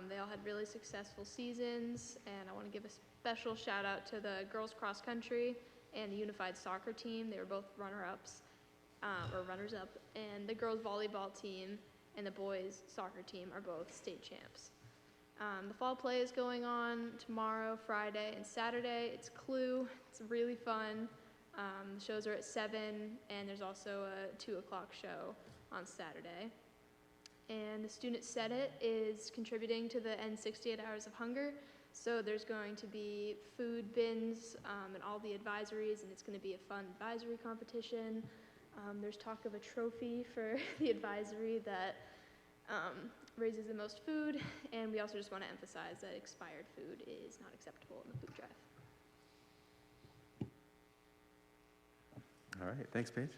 They all had really successful seasons, and I want to give a special shout out to the girls cross country and the unified soccer team. They were both runner-ups, or runners-up, and the girls volleyball team and the boys soccer team are both state champs. The fall play is going on tomorrow, Friday, and Saturday. It's Clue. It's really fun. The shows are at 7, and there's also a 2 o'clock show on Saturday. And the Student Senate is contributing to the End 68 Hours of Hunger. So there's going to be food bins and all the advisories, and it's going to be a fun advisory competition. There's talk of a trophy for the advisory that raises the most food, and we also just want to emphasize that expired food is not acceptable in the food drive. All right, thanks, Paige.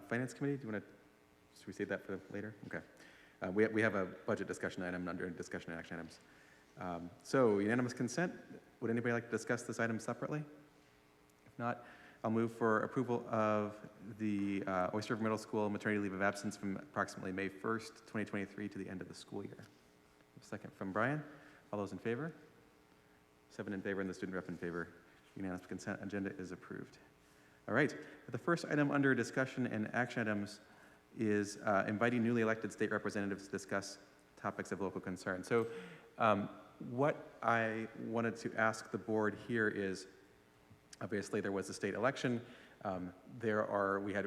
Finance Committee, do you want to, should we save that for later? Okay. We have a budget discussion item under discussion and action items. So unanimous consent. Would anybody like to discuss this item separately? If not, I'll move for approval of the Oyster River Middle School maternity leave of absence from approximately May 1st, 2023 to the end of the school year. Second from Brian. All those in favor? 7 in favor and the student rep in favor. Unanimous consent agenda is approved. All right, the first item under discussion and action items is inviting newly elected state representatives to discuss topics of local concern. So what I wanted to ask the board here is, obviously there was a state election. We had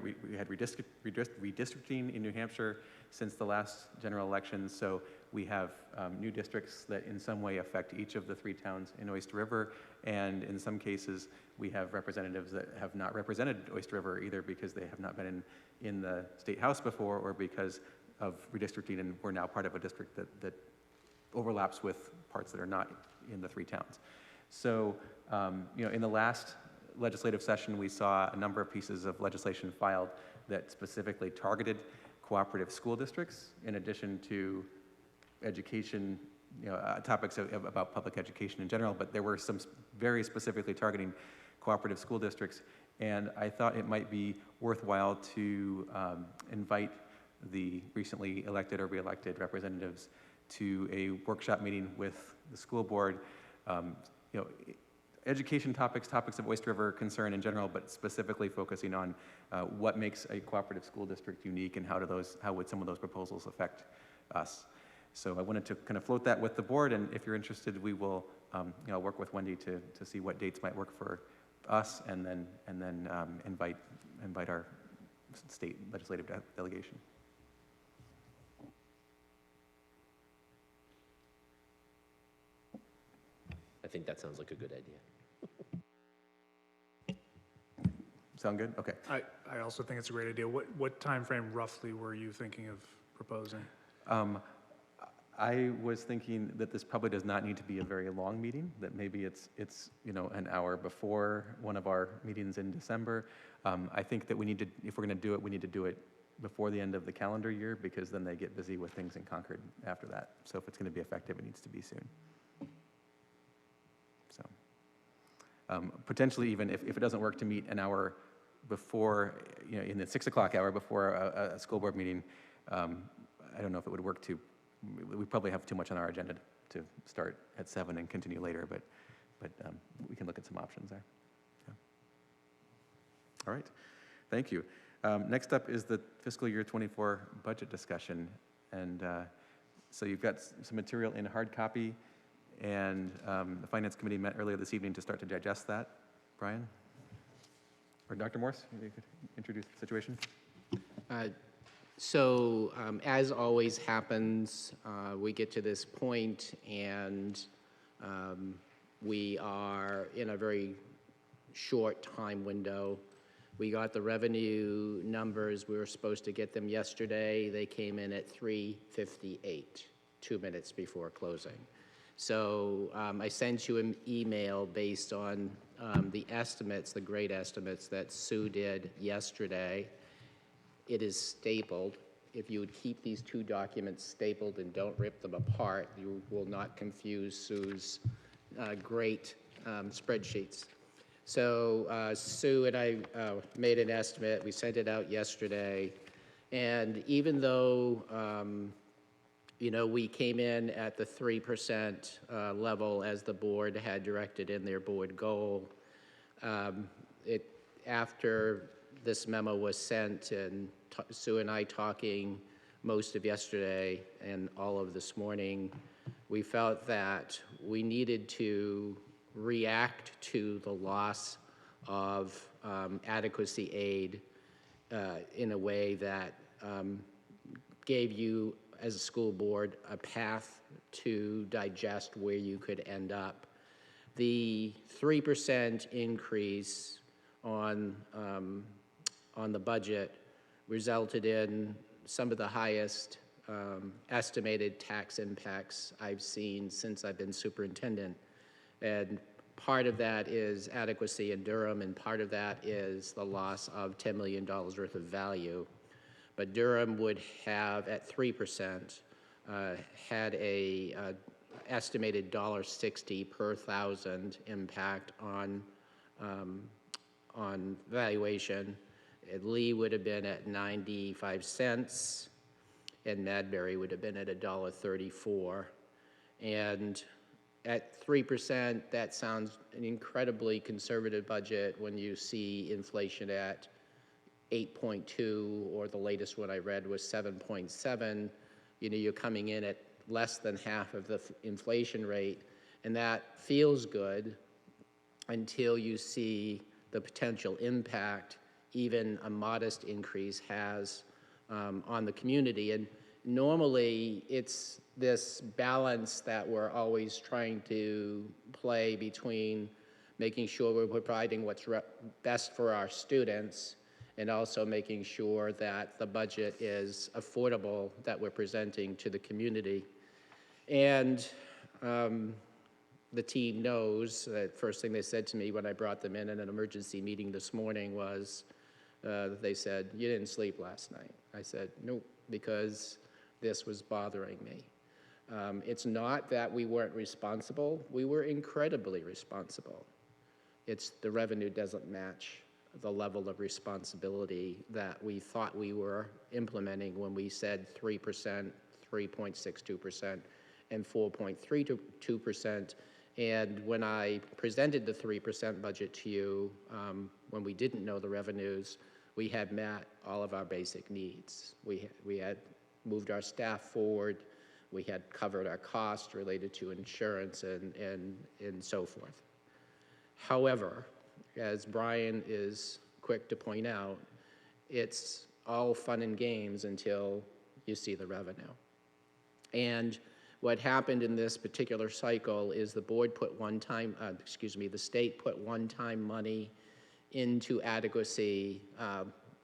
redistricting in New Hampshire since the last general election, so we have new districts that in some way affect each of the 3 towns in Oyster River, and in some cases we have representatives that have not represented Oyster River either because they have not been in the state house before or because of redistricting, and we're now part of a district that overlaps with parts that are not in the 3 towns. So, in the last legislative session, we saw a number of pieces of legislation filed that specifically targeted cooperative school districts, in addition to education, topics about public education in general, but there were some very specifically targeting cooperative school districts. And I thought it might be worthwhile to invite the recently elected or re-elected representatives to a workshop meeting with the school board. You know, education topics of Oyster River concern in general, but specifically focusing on what makes a cooperative school district unique and how would some of those proposals affect us. So I wanted to kind of float that with the board, and if you're interested, we will you know, work with Wendy to see what dates might work for us, and then invite our state legislative delegation. I think that sounds like a good idea. Sound good? Okay. I also think it's a great idea. What time frame roughly were you thinking of proposing? I was thinking that this probably does not need to be a very long meeting, that maybe it's you know, an hour before one of our meetings in December. I think that we need to, if we're going to do it, we need to do it before the end of the calendar year, because then they get busy with things in Concord after that. So if it's going to be effective, it needs to be soon. So potentially even if it doesn't work to meet an hour before, you know, in the 6 o'clock hour before a school board meeting, I don't know if it would work to, we probably have too much on our agenda to start at 7 and continue later, but we can look at some options there. Yeah. All right, thank you. Next up is the fiscal year 24 budget discussion. And so you've got some material in hard copy, and the Finance Committee met earlier this evening to start to digest that. Brian? Or Dr. Morse, maybe you could introduce the situation? So as always happens, we get to this point and we are in a very short time window. We got the revenue numbers. We were supposed to get them yesterday. They came in at 3:58, 2 minutes before closing. So I sent you an email based on the estimates, the grade estimates that Sue did yesterday. It is stapled. If you would keep these two documents stapled and don't rip them apart, you will not confuse Sue's great spreadsheets. So Sue and I made an estimate. We sent it out yesterday. And even though you know, we came in at the 3% level as the board had directed in their board goal, after this memo was sent and Sue and I talking most of yesterday and all of this morning, we felt that we needed to react to the loss of adequacy aid in a way that gave you, as a school board, a path to digest where you could end up. The 3% increase on the budget resulted in some of the highest estimated tax impacts I've seen since I've been superintendent. And part of that is adequacy in Durham, and part of that is the loss of $10 million worth of value. But Durham would have, at 3%, had a estimated $1.60 per thousand impact on valuation. And Lee would have been at 95 cents, and Madbury would have been at $1.34. And at 3%, that sounds an incredibly conservative budget when you see inflation at 8.2, or the latest one I read was 7.7. You know, you're coming in at less than half of the inflation rate, and that feels good until you see the potential impact even a modest increase has on the community. And normally, it's this balance that we're always trying to play between making sure we're providing what's best for our students and also making sure that the budget is affordable that we're presenting to the community. And the team knows that first thing they said to me when I brought them in an emergency meeting this morning was, they said, "You didn't sleep last night." I said, "Nope, because this was bothering me." It's not that we weren't responsible. We were incredibly responsible. It's the revenue doesn't match the level of responsibility that we thought we were implementing when we said 3%, 3.62%, and 4.32%. And when I presented the 3% budget to you, when we didn't know the revenues, we had met all of our basic needs. We had moved our staff forward. We had covered our costs related to insurance and so forth. However, as Brian is quick to point out, it's all fun and games until you see the revenue. And what happened in this particular cycle is the board put the state put one-time money into adequacy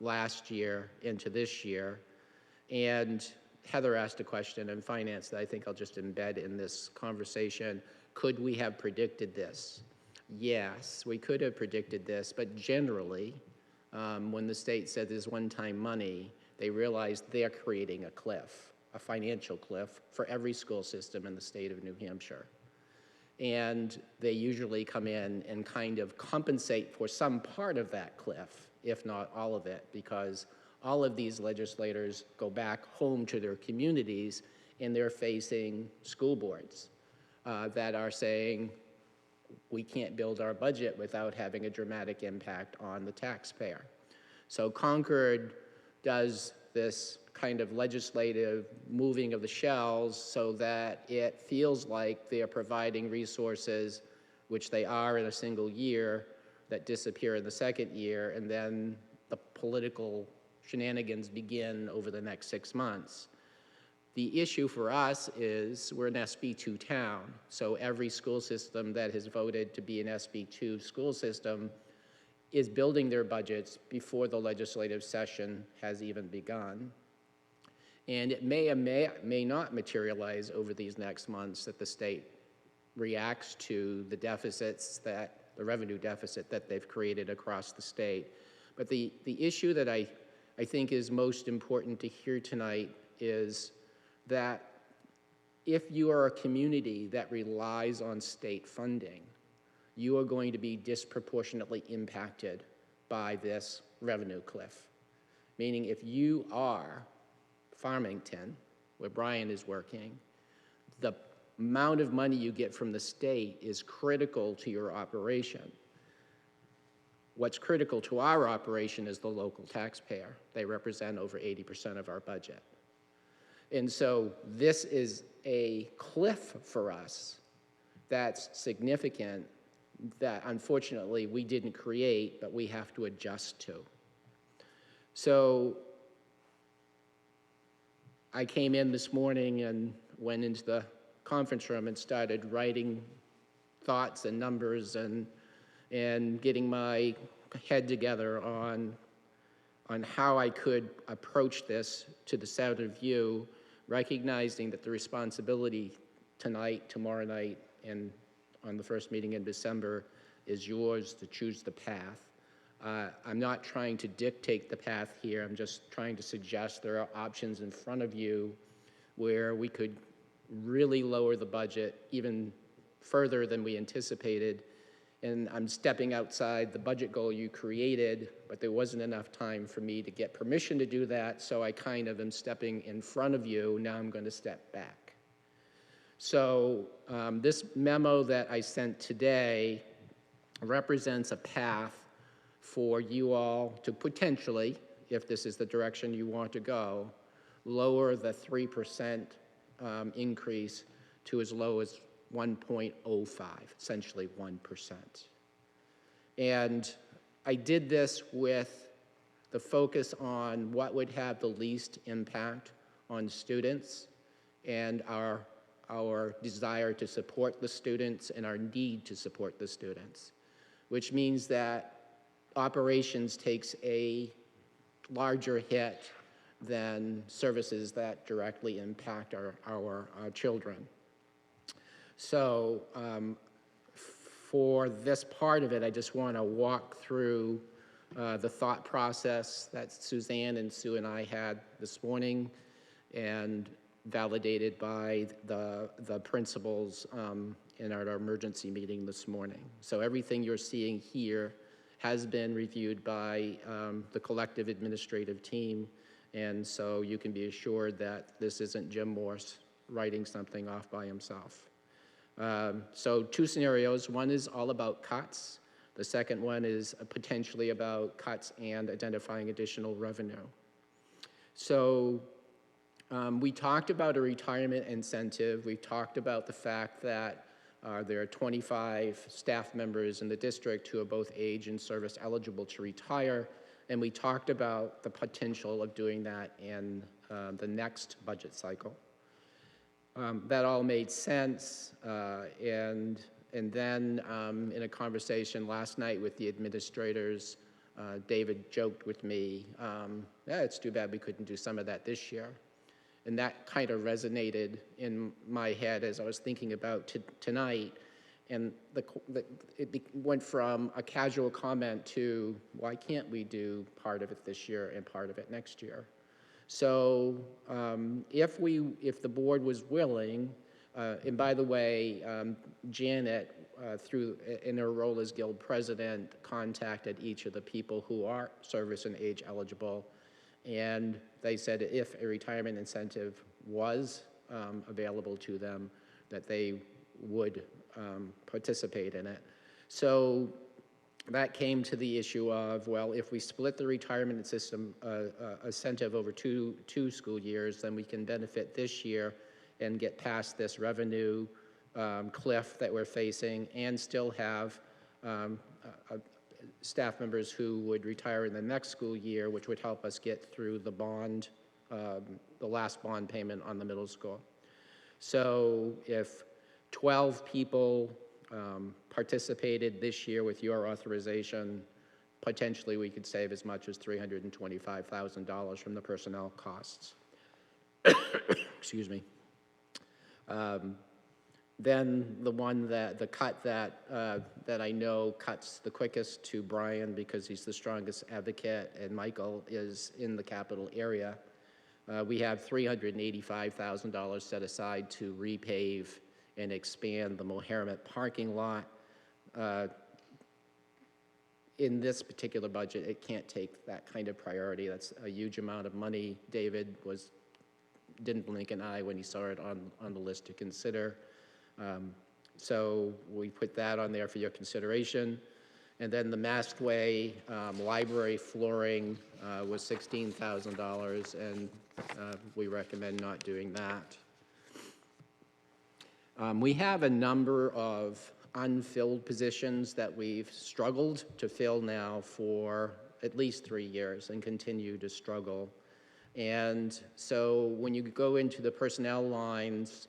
last year into this year. And Heather asked a question in finance that I think I'll just embed in this conversation. Could we have predicted this? Yes, we could have predicted this, but generally, when the state said there's one-time money, they realized they're creating a cliff, a financial cliff for every school system in the state of New Hampshire. And they usually come in and kind of compensate for some part of that cliff, if not all of it, because all of these legislators go back home to their communities and they're facing school boards that are saying, we can't build our budget without having a dramatic impact on the taxpayer. So Concord does this kind of legislative moving of the shells so that it feels like they are providing resources, which they are in a single year, that disappear in the second year, and then the political shenanigans begin over the next 6 months. The issue for us is we're an SB2 town, so every school system that has voted to be an SB2 school system is building their budgets before the legislative session has even begun. And it may or may not materialize over these next months that the state reacts to the deficits the revenue deficit that they've created across the state. But the issue that I think is most important to hear tonight is that if you are a community that relies on state funding, you are going to be disproportionately impacted by this revenue cliff. Meaning if you are Farmington, where Brian is working, the amount of money you get from the state is critical to your operation. What's critical to our operation is the local taxpayer. They represent over 80% of our budget. And so this is a cliff for us that's significant that unfortunately we didn't create, but we have to adjust to. So I came in this morning and went into the conference room and started writing thoughts and numbers and getting my head together on how I could approach this to the southern view, recognizing that the responsibility tonight, tomorrow night, and on the first meeting in December is yours to choose the path. I'm not trying to dictate the path here. I'm just trying to suggest there are options in front of you where we could really lower the budget even further than we anticipated. And I'm stepping outside the budget goal you created, but there wasn't enough time for me to get permission to do that, so I kind of am stepping in front of you. Now I'm going to step back. So this memo that I sent today represents a path for you all to potentially, if this is the direction you want to go, lower the 3% increase to as low as 1.05, essentially 1%. And I did this with the focus on what would have the least impact on students and our desire to support the students and our need to support the students, which means that operations takes a larger hit than services that directly impact our children. So for this part of it, I just want to walk through the thought process that Suzanne and Sue and I had this morning and validated by the principals in our emergency meeting this morning. So everything you're seeing here has been reviewed by the collective administrative team, and so you can be assured that this isn't Jim Morse writing something off by himself. So two scenarios. One is all about cuts. The second one is potentially about cuts and identifying additional revenue. So we talked about a retirement incentive. We talked about the fact that there are 25 staff members in the district who are both age and service eligible to retire, and we talked about the potential of doing that in the next budget cycle. That all made sense, and then in a conversation last night with the administrators, David joked with me, yeah, it's too bad we couldn't do some of that this year. And that kind of resonated in my head as I was thinking about tonight. And it went from a casual comment to, why can't we do part of it this year and part of it next year? So if the board was willing, and by the way, Janet, in her role as guild president, contacted each of the people who are service and age eligible, and they said if a retirement incentive was available to them, that they would participate in it. So that came to the issue of, well, if we split the retirement system incentive over two school years, then we can benefit this year and get past this revenue cliff that we're facing and still have staff members who would retire in the next school year, which would help us get through the bond, the last bond payment on the middle school. So if 12 people participated this year with your authorization, potentially we could save as much as $325,000 from the personnel costs. Excuse me. Then the cut that I know cuts the quickest to Brian because he's the strongest advocate and Michael is in the capital area. We have $385,000 set aside to repave and expand the Mohammed parking lot. In this particular budget, it can't take that kind of priority. That's a huge amount of money. David didn't blink an eye when he saw it on the list to consider. So we put that on there for your consideration. And then the Mastway library flooring was $16,000, and we recommend not doing that. We have a number of unfilled positions that we've struggled to fill now for at least 3 years and continue to struggle. And so when you go into the personnel lines,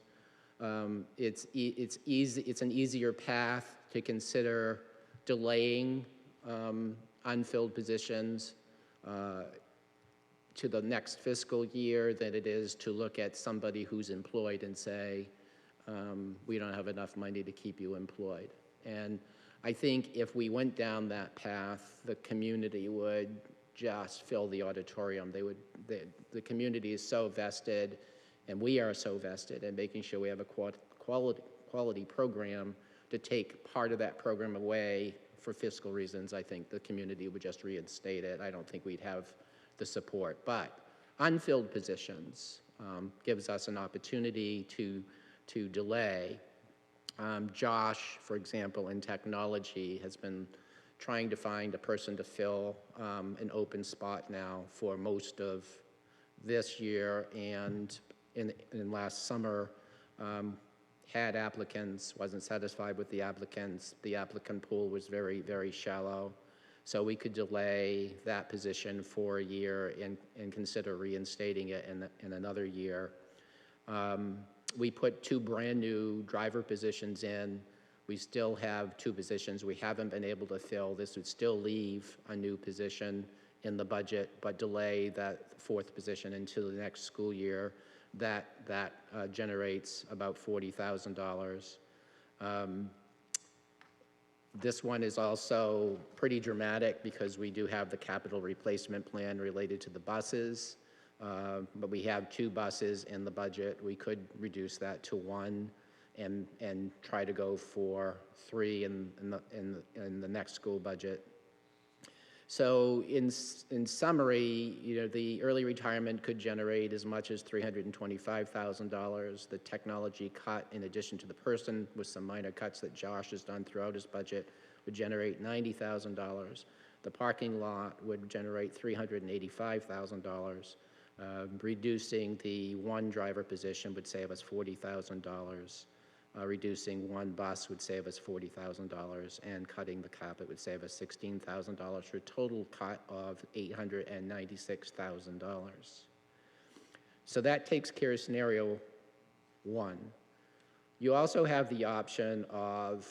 it's an easier path to consider delaying unfilled positions to the next fiscal year than it is to look at somebody who's employed and say, we don't have enough money to keep you employed. And I think if we went down that path, the community would just fill the auditorium. The community is so vested, and we are so vested in making sure we have a quality program. To take part of that program away for fiscal reasons, I think the community would just reinstate it. I don't think we'd have the support. But unfilled positions gives us an opportunity to delay. Josh, for example, in technology, has been trying to find a person to fill an open spot now for most of this year, and in last summer had applicants, wasn't satisfied with the applicants. The applicant pool was very, very shallow. So we could delay that position for a year and consider reinstating it in another year. We put 2 brand new driver positions in. We still have 2 positions we haven't been able to fill. This would still leave a new position in the budget, but delay that 4th position into the next school year. That generates about $40,000. This one is also pretty dramatic because we do have the capital replacement plan related to the buses, but we have 2 buses in the budget. We could reduce that to 1 and try to go for 3 in the next school budget. So in summary, the early retirement could generate as much as $325,000. The technology cut, in addition to the person with some minor cuts that Josh has done throughout his budget, would generate $90,000. The parking lot would generate $385,000. Reducing the one driver position would save us $40,000. Reducing one bus would save us $40,000, and cutting the carpet would save us $16,000 for a total cut of $896,000. So that takes care of scenario one. You also have the option of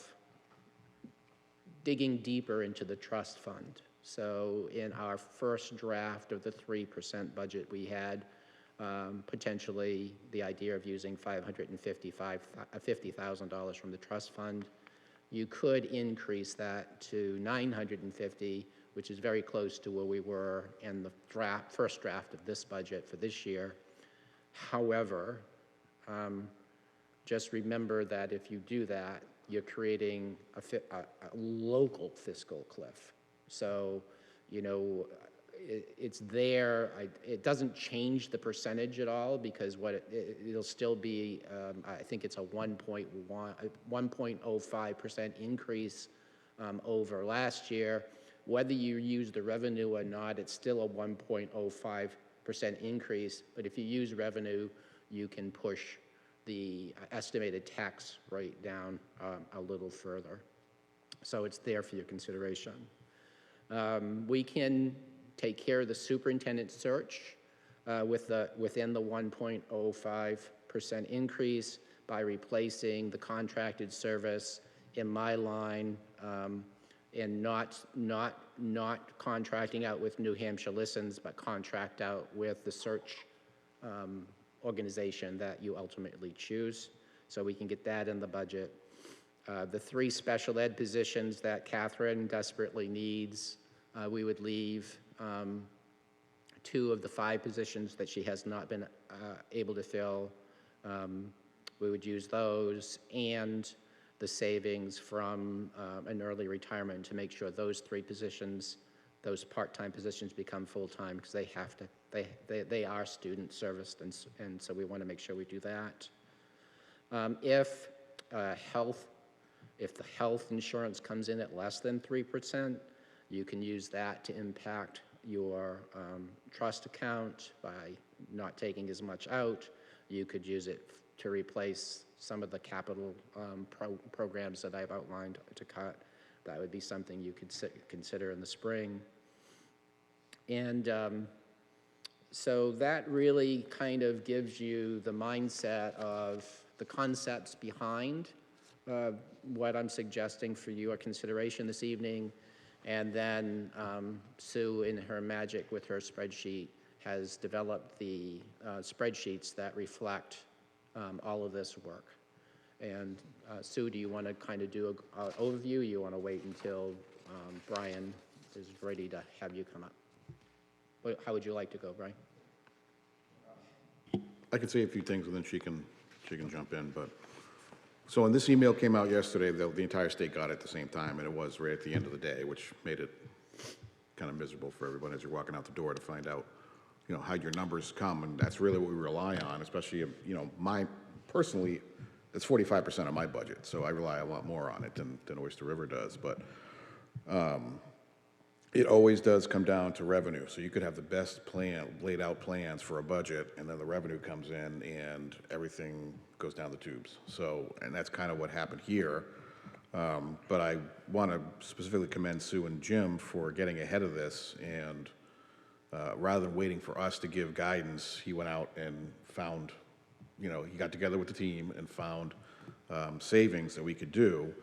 digging deeper into the trust fund. So in our first draft of the 3% budget, we had potentially the idea of using $50,000 from the trust fund. You could increase that to $950,000, which is very close to where we were in the first draft of this budget for this year. However, just remember that if you do that, you're creating a local fiscal cliff. So, it's there. It doesn't change the percentage at all, because it'll still be, I think it's a 1.05% increase over last year. Whether you use the revenue or not, it's still a 1.05% increase. But if you use revenue, you can push the estimated tax rate down a little further. So it's there for your consideration. We can take care of the superintendent search within the 1.05% increase by replacing the contracted service in my line and not contracting out with New Hampshire Listens, but contract out with the search organization that you ultimately choose. So we can get that in the budget. The 3 special ed positions that Catherine desperately needs, we would leave 2 of the 5 positions that she has not been able to fill. We would use those and the savings from an early retirement to make sure those 3 positions, those part-time positions, become full-time, because they have to. They are student serviced, and so we want to make sure we do that. If the health insurance comes in at less than 3%, you can use that to impact your trust account by not taking as much out. You could use it to replace some of the capital programs that I've outlined to cut. That would be something you could consider in the spring. And so that really kind of gives you the mindset of the concepts behind what I'm suggesting for your consideration this evening. And then Sue, in her magic with her spreadsheet, has developed the spreadsheets that reflect all of this work. And Sue, do you want to kind of do an overview? Or you want to wait until Brian is ready to have you come up? How would you like to go, Brian? I can say a few things, and then she can jump in. But so when this email came out yesterday, the entire state got it at the same time, and it was right at the end of the day, which made it kind of miserable for everyone as you're walking out the door to find out, how your numbers come, and that's really what we rely on. Especially, personally, it's 45% of my budget, so I rely a lot more on it than Oyster River does. But it always does come down to revenue. So you could have the best laid out plans for a budget, and then the revenue comes in and everything goes down the tubes. So, and that's kind of what happened here. But I want to specifically commend Sue and Jim for getting ahead of this, and rather than waiting for us to give guidance, he went out and found, he got together with the team and found savings that we could do.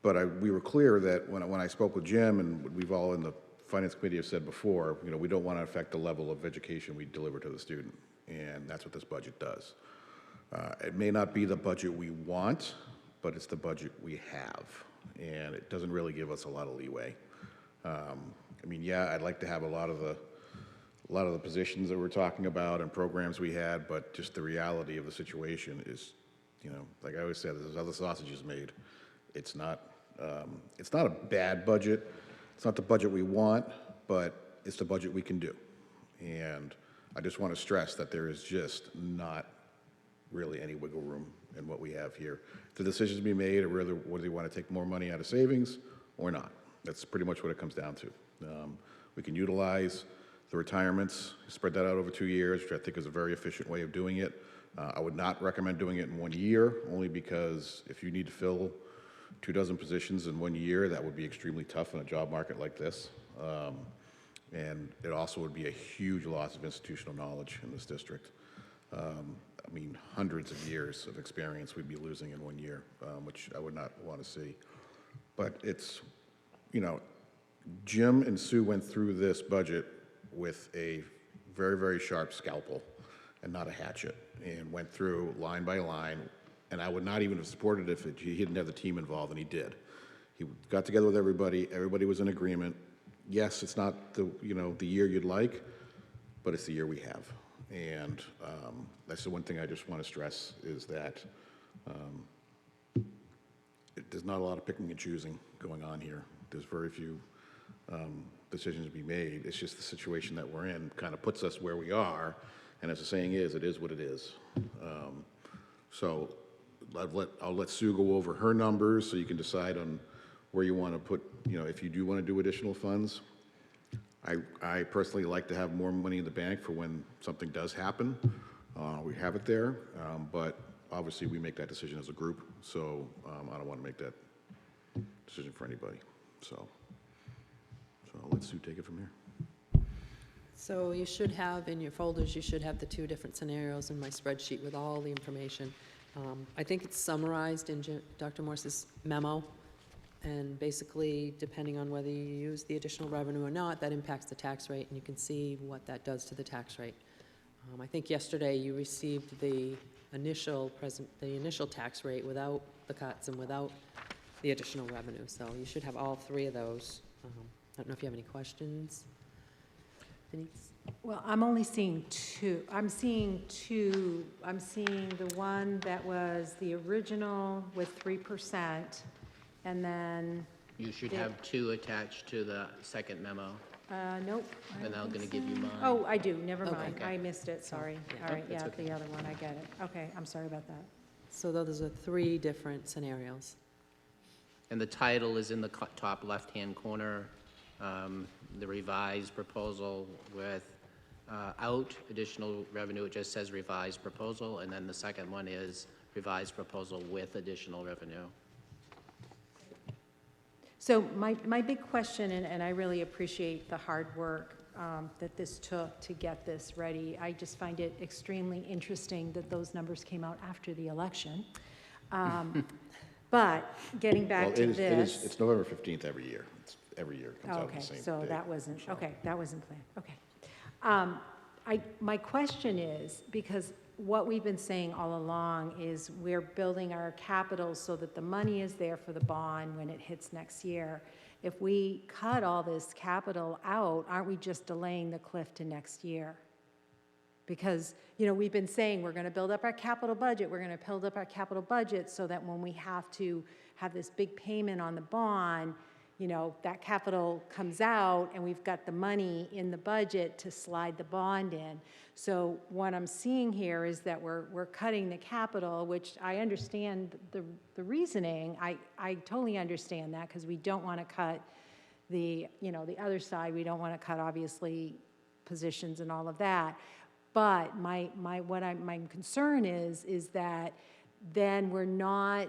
But we were clear that when I spoke with Jim, and we've all in the Finance Committee have said before, we don't want to affect the level of education we deliver to the student, and that's what this budget does. It may not be the budget we want, but it's the budget we have, and it doesn't really give us a lot of leeway. I'd like to have a lot of the positions that we're talking about and programs we had, but just the reality of the situation is, like I always said, there's other sausages made. It's not a bad budget. It's not the budget we want, but it's the budget we can do. And I just want to stress that there is just not really any wiggle room in what we have here. The decisions to be made are whether they want to take more money out of savings or not. That's pretty much what it comes down to. We can utilize the retirements, spread that out over 2 years, which I think is a very efficient way of doing it. I would not recommend doing it in 1 year, only because if you need to fill 24 positions in 1 year, that would be extremely tough in a job market like this. And it also would be a huge loss of institutional knowledge in this district. I mean, hundreds of years of experience we'd be losing in 1 year, which I would not want to see. But it's, you know, Jim and Sue went through this budget with a very, very sharp scalpel and not a hatchet, and went through line by line. And I would not even have supported it if he didn't have the team involved, and he did. He got together with everybody. Everybody was in agreement. Yes, it's not the, you know, the year you'd like, but it's the year we have. And that's the one thing I just want to stress is that there's not a lot of picking and choosing going on here. There's very few decisions to be made. It's just the situation that we're in kind of puts us where we are. And as the saying is what it is. So I'll let Sue go over her numbers so you can decide on where you want to put, you know, if you do want to do additional funds. I personally like to have more money in the bank for when something does happen. We have it there, but obviously we make that decision as a group, so I don't want to make that decision for anybody. So I'll let Sue take it from here. So you should have, in your folders, you should have the 2 different scenarios in my spreadsheet with all the information. I think it's summarized in Dr. Morse's memo, and basically, depending on whether you use the additional revenue or not, that impacts the tax rate, and you can see what that does to the tax rate. I think yesterday you received the initial tax rate without the cuts and without the additional revenue, so you should have all 3 of those. I don't know if you have any questions. Denise? Well, I'm only seeing 2. I'm seeing the one that was the original with 3%, and then, You should have 2 attached to the second memo, nope. I and don't I'm going to think give you so. mine. Oh, I do, never Okay. mind. I missed it, sorry. Yeah. All right, That's yeah, okay. the other one, I get it. Okay, I'm sorry about that. So those are 3 different scenarios. And the title is in the top left-hand corner, the revised proposal with out additional revenue. It just says revised proposal, and then the second one is revised proposal with additional revenue. So my big question, and I really appreciate the hard work that this took to get this ready. I just find it extremely interesting that those numbers came out after the election. But getting back to this. It's November 15th every year. It's every year it comes out on the same Okay, day. so that wasn't, okay, that wasn't planned, okay. My question is, because what we've been saying all along is we're building our capital so that the money is there for the bond when it hits next year. If we cut all this capital out, aren't we just delaying the cliff to next year? Because, you know, we've been saying we're going to build up our capital budget, we're going to build up our capital budget so that when we have to have this big payment on the bond, you know, that capital comes out and we've got the money in the budget to slide the bond in. So what I'm seeing here is that we're cutting the capital, which I understand the reasoning. I totally understand that because we don't want to cut the, you know, the other side. We don't want to cut, obviously, positions and all of that. But my concern is that then we're not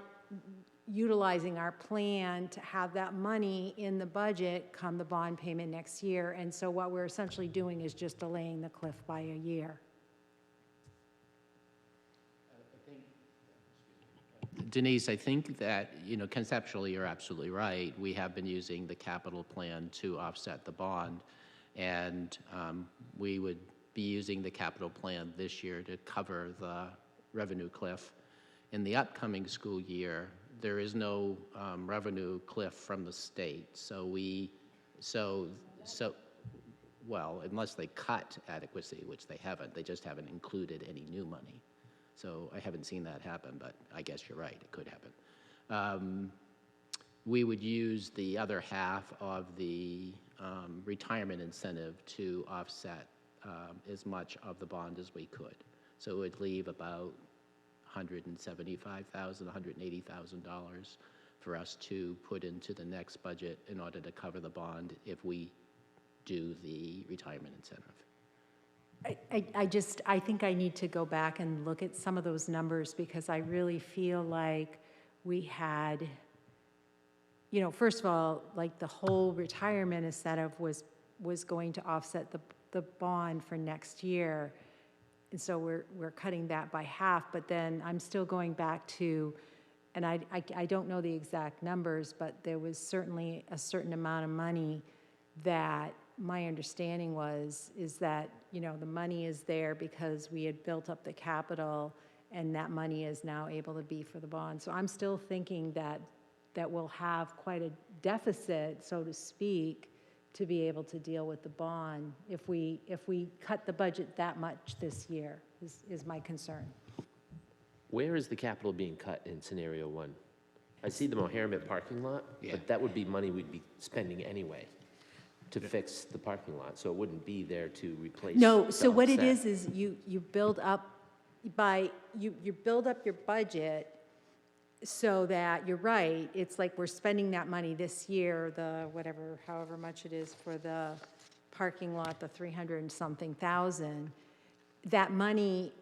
utilizing our plan to have that money in the budget come the bond payment next year. And so what we're essentially doing is just delaying the cliff by a year. Denise, I think that, you know, conceptually, you're absolutely right. We have been using the capital plan to offset the bond, and we would be using the capital plan this year to cover the revenue cliff. In the upcoming school year, there is no revenue cliff from the state, well, unless they cut adequacy, which they haven't, they just haven't included any new money. So I haven't seen that happen, but I guess you're right, it could happen. We would use the other half of the retirement incentive to offset as much of the bond as we could. So it would leave about $175,000, $180,000 for us to put into the next budget in order to cover the bond if we do the retirement incentive. I think I need to go back and look at some of those numbers because I really feel like we had, you know, first of all, like the whole retirement incentive was going to offset the bond for next year. And so we're cutting that by half, but then I'm still going back to, and I don't know the exact numbers, but there was certainly a certain amount of money that my understanding is that, you know, the money is there because we had built up the capital and that money is now able to be for the bond. So I'm still thinking that we'll have quite a deficit, so to speak, to be able to deal with the bond if we cut the budget that much this year, is my concern. Where is the capital being cut in scenario one? I see the Mohammed parking lot, but that would be money we'd be spending anyway to fix the parking lot, so it wouldn't be there to replace. No, so to what it offset. is you build up you build up your budget so that, you're right, it's like we're spending that money this year, however much it is for the parking lot, the 300 and something thousand, that money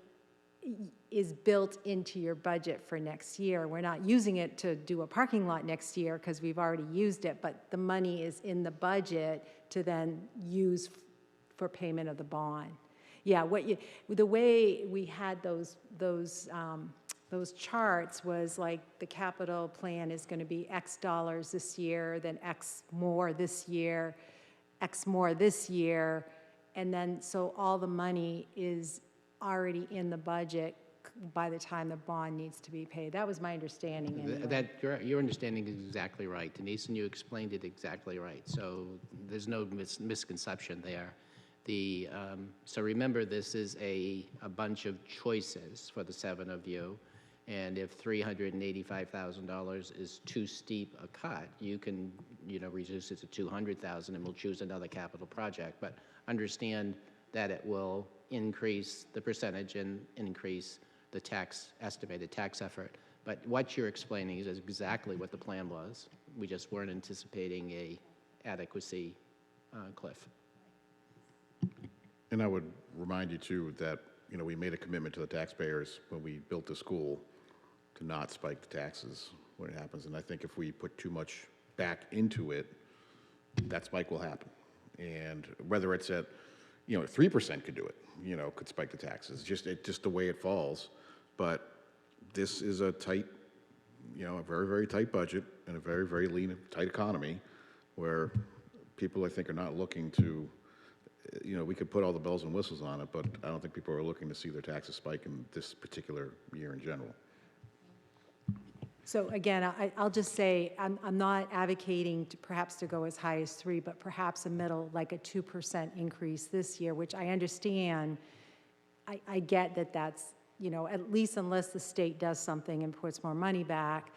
is built into your budget for next year. We're not using it to do a parking lot next year because we've already used it, but the money is in the budget to then use for payment of the bond. Yeah, the way we had those charts was like the capital plan is going to be X dollars this year, then X more this year, X more this year, and then so all the money is already in the budget by the time the bond needs to be paid. That was my understanding anyway. Your understanding is exactly right. Denise, and you explained it exactly right. So there's no misconception there. So remember, this is a bunch of choices for the 7 of you. And if $385,000 is too steep a cut, you can, reduce it to $200,000 and we'll choose another capital project. But understand that it will increase the percentage and increase the estimated tax effort. But what you're explaining is exactly what the plan was. We just weren't anticipating a adequacy cliff. And I would remind you too that, we made a commitment to the taxpayers when we built the school to not spike the taxes when it happens. And I think if we put too much back into it, that spike will happen. And whether it's at, 3% could do it, could spike the taxes, just the way it falls. But this is a tight, a very, very tight budget and a very, very lean, tight economy where people, I think, are not looking to, we could put all the bells and whistles on it, but I don't think people are looking to see their taxes spike in this particular year in general. So again, I'll just say, I'm not advocating perhaps to go as high as 3, but perhaps a middle, like a 2% increase this year, which I understand. I get that that's, at least unless the state does something and puts more money back,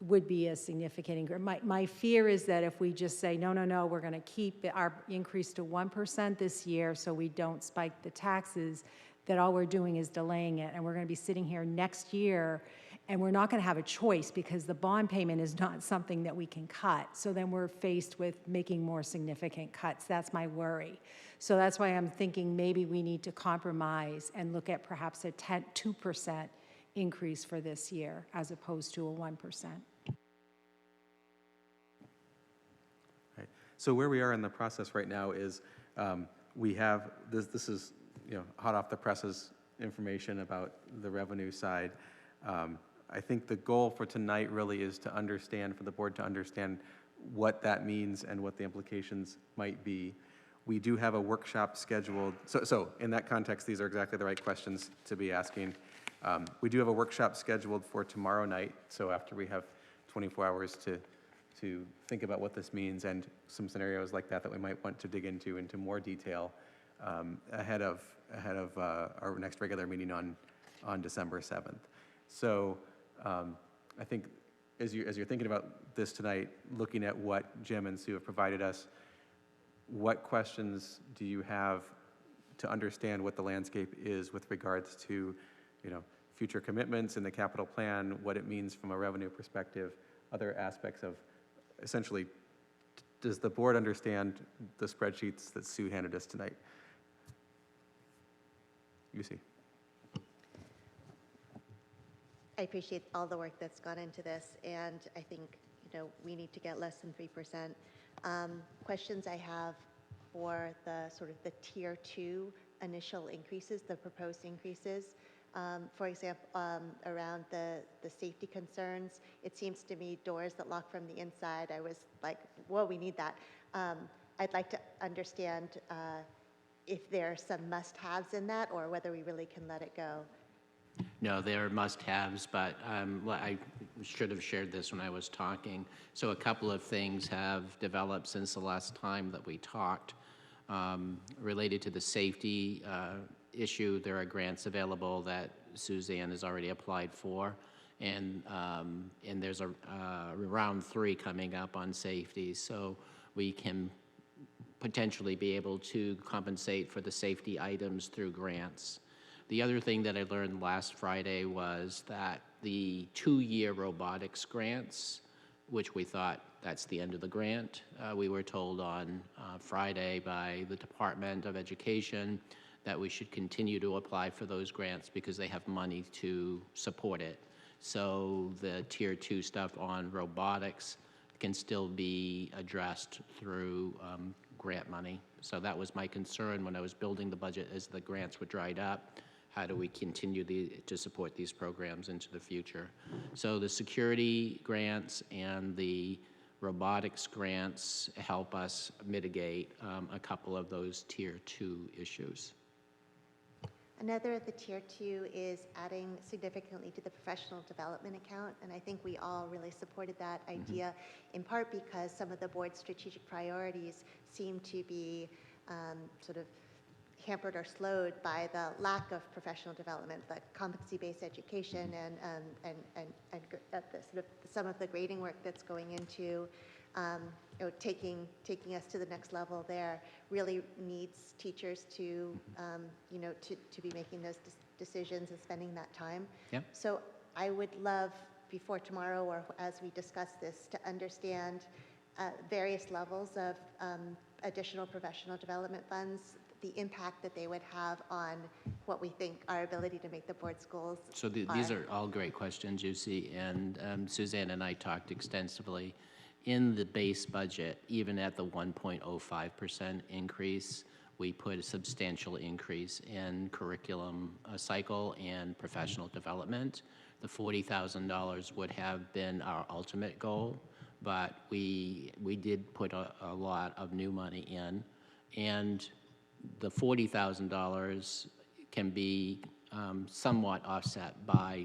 would be a significant increase. My fear is that if we just say, no, we're going to keep our increase to 1% this year so we don't spike the taxes, that all we're doing is delaying it. And we're going to be sitting here next year and we're not going to have a choice because the bond payment is not something that we can cut. So then we're faced with making more significant cuts. That's my worry. So that's why I'm thinking maybe we need to compromise and look at perhaps a 2% increase for this year as opposed to a 1%. Right. So where we are in the process right now is we have, this is, hot off the presses information about the revenue side. I think the goal for tonight really is to understand, for the board to understand what that means and what the implications might be. We do have a workshop scheduled. So in that context, these are exactly the right questions to be asking. We do have a workshop scheduled for tomorrow night. So after we have 24 hours to think about what this means and some scenarios like that we might want to dig into more detail ahead of our next regular meeting on December 7th. So I think as you're thinking about this tonight, looking at what Jim and Sue have provided us, what questions do you have to understand what the landscape is with regards to, future commitments in the capital plan, what it means from a revenue perspective, other aspects of, essentially, does the board understand the spreadsheets that Sue handed us tonight? You see. I appreciate all the work that's gone into this, and I think, we need to get less than 3%. Questions I have for the sort of the tier 2 initial increases, the proposed increases. For example, around the safety concerns, it seems to me doors that lock from the inside, I was like, whoa, we need that. I'd like to understand if there are some must-haves in that, or whether we really can let it go. No, they're must-haves, but I should have shared this when I was talking. So a couple of things have developed since the last time that we talked. Related to the safety issue, there are grants available that Suzanne has already applied for, and there's a round 3 coming up on safety, so we can potentially be able to compensate for the safety items through grants. The other thing that I learned last Friday was that the 2-year robotics grants, which we thought that's the end of the grant, we were told on Friday by the Department of Education that we should continue to apply for those grants because they have money to support it. So the tier 2 stuff on robotics can still be addressed through grant money. So that was my concern when I was building the budget as the grants were dried up. How do we continue to support these programs into the future? So the security grants and the robotics grants help us mitigate a couple of those tier 2 issues. Another of the tier 2 is adding significantly to the professional development account, and I think we all really supported that idea, in part because some of the board's strategic priorities seem to be sort of hampered or slowed by the lack of professional development, the competency-based education, and the sort of some of the grading work that's going into taking us to the next level there really needs teachers to to be making those decisions and spending that time. Yeah. So I would love, before tomorrow or as we discuss this, to understand various levels of additional professional development funds, the impact that they would have on what we think our ability to make the board's goals So these are all great questions, you see, and Suzanne and I talked extensively. In the base budget, even at the 1.05% increase, we put a substantial increase in curriculum cycle and professional development. The $40,000 would have been our ultimate goal, but we did put a lot of new money in, and the $40,000 can be somewhat offset by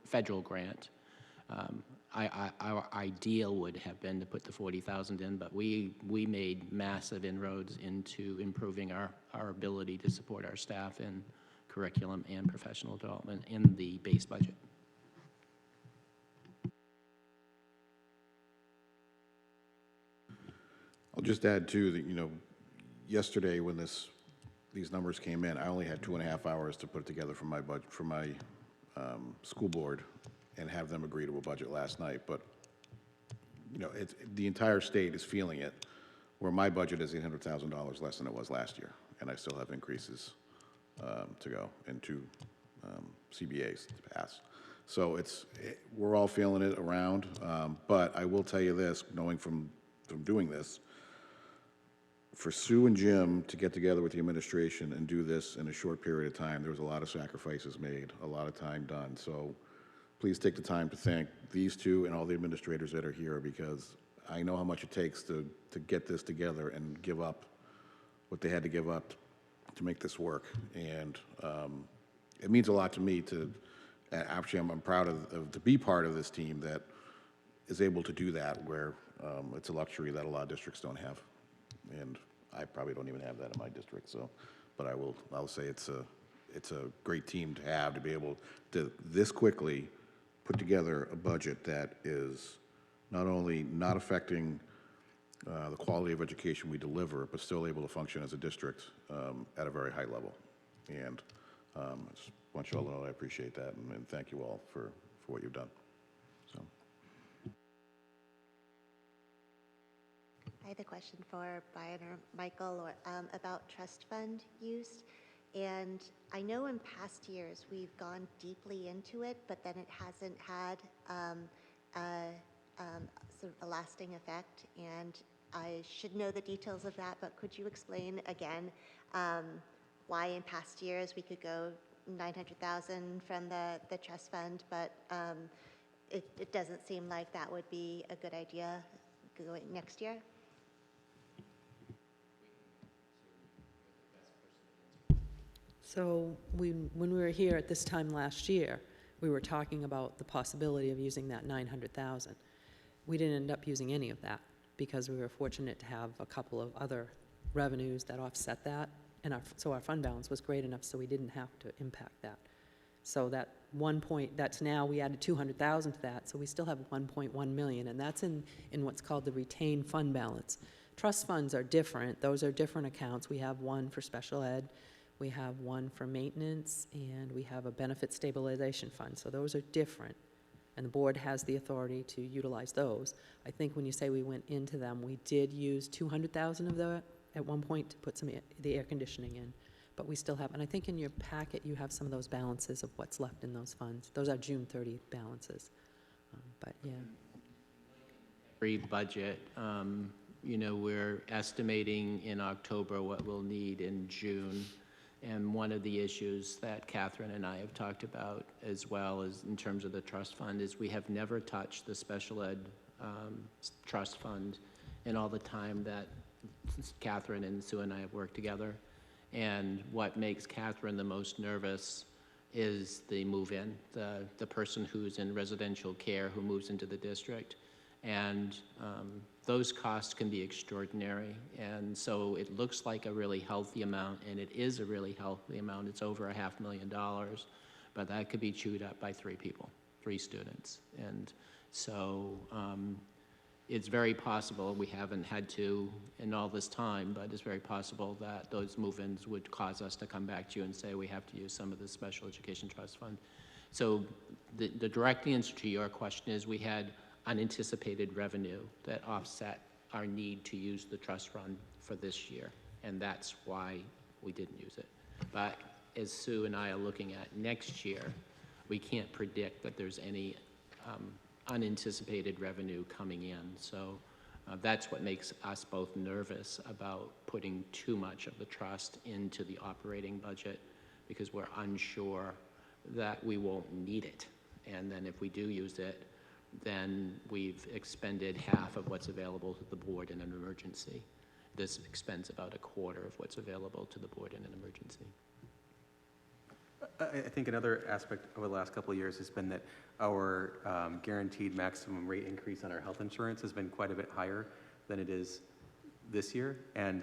federal grant. Our ideal would have been to put the $40,000 in, but we made massive inroads into improving our ability to support our staff in curriculum and professional development in the base budget. I'll just add too that, yesterday when these numbers came in, I only had 2.5 hours to put it together for my budget, for my school board, and have them agree to a budget last night. But the entire state is feeling it, where my budget is $800,000 less than it was last year, and I still have increases to go, and 2 CBAs to pass. So we're all feeling it around, but I will tell you this, knowing from doing this, for Sue and Jim to get together with the administration and do this in a short period of time, there was a lot of sacrifices made, a lot of time done. So please take the time to thank these 2 and all the administrators that are here, because I know how much it takes to get this together and give up what they had to give up to make this work. And it means a lot to me actually, I'm proud to be part of this team that is able to do that, where it's a luxury that a lot of districts don't have. And I probably don't even have that in my district, but I'll say it's a great team to have, to be able to this quickly put together a budget that is not only not affecting the quality of education we deliver, but still able to function as a district at a very high level. And I just want you all to know I appreciate that, and thank you all for what you've done. So. I had a question for Brian or Michael or, about trust fund use. And I know in past years we've gone deeply into it, but then it hasn't had sort of a lasting effect. And I should know the details of that, but could you explain again why in past years we could go 900,000 from the trust fund, but it doesn't seem like that would be a good idea going next year? So when we were here at this time last year, we were talking about the possibility of using that 900,000. We didn't end up using any of that because we were fortunate to have a couple of other revenues that offset that, and so our fund balance was great enough so we didn't have to impact that. So that 1 point, that's now, we added 200,000 to that, so we still have 1.1 million, and that's in what's called the retained fund balance. Trust funds are different. Those are different accounts. We have one for special ed, we have one for maintenance, and we have a benefit stabilization fund. So those are different, and the board has the authority to utilize those. I think when you say we went into them, we did use 200,000 of that at one point to put the air conditioning in, but we still have, and I think in your packet you have some of those balances of what's left in those funds. Those are June 30 balances, but yeah. Every budget, you know, we're estimating in October what we'll need in June. And one of the issues that Catherine and I have talked about as well as in terms of the trust fund is we have never touched the special ed trust fund in all the time that Catherine and Sue and I have worked together. And what makes Catherine the most nervous is the move-in, the person who's in residential care who moves into the district. And those costs can be extraordinary. And so it looks like a really healthy amount, and it is a really healthy amount. It's over $500,000, but that could be chewed up by 3 people, 3 students. And so it's very possible, we haven't had to in all this time, but it's very possible that those move-ins would cause us to come back to you and say we have to use some of the special education trust fund. So the direct answer to your question is we had unanticipated revenue that offset our need to use the trust fund for this year, and that's why we didn't use it. But as Sue and I are looking at next year, we can't predict that there's any unanticipated revenue coming in. So that's what makes us both nervous about putting too much of the trust into the operating budget, because we're unsure that we won't need it. And then if we do use it, then we've expended half of what's available to the board in an emergency. This expends about a quarter of what's available to the board in an emergency. I think another aspect over the last couple of years has been that our guaranteed maximum rate increase on our health insurance has been quite a bit higher than it is this year. And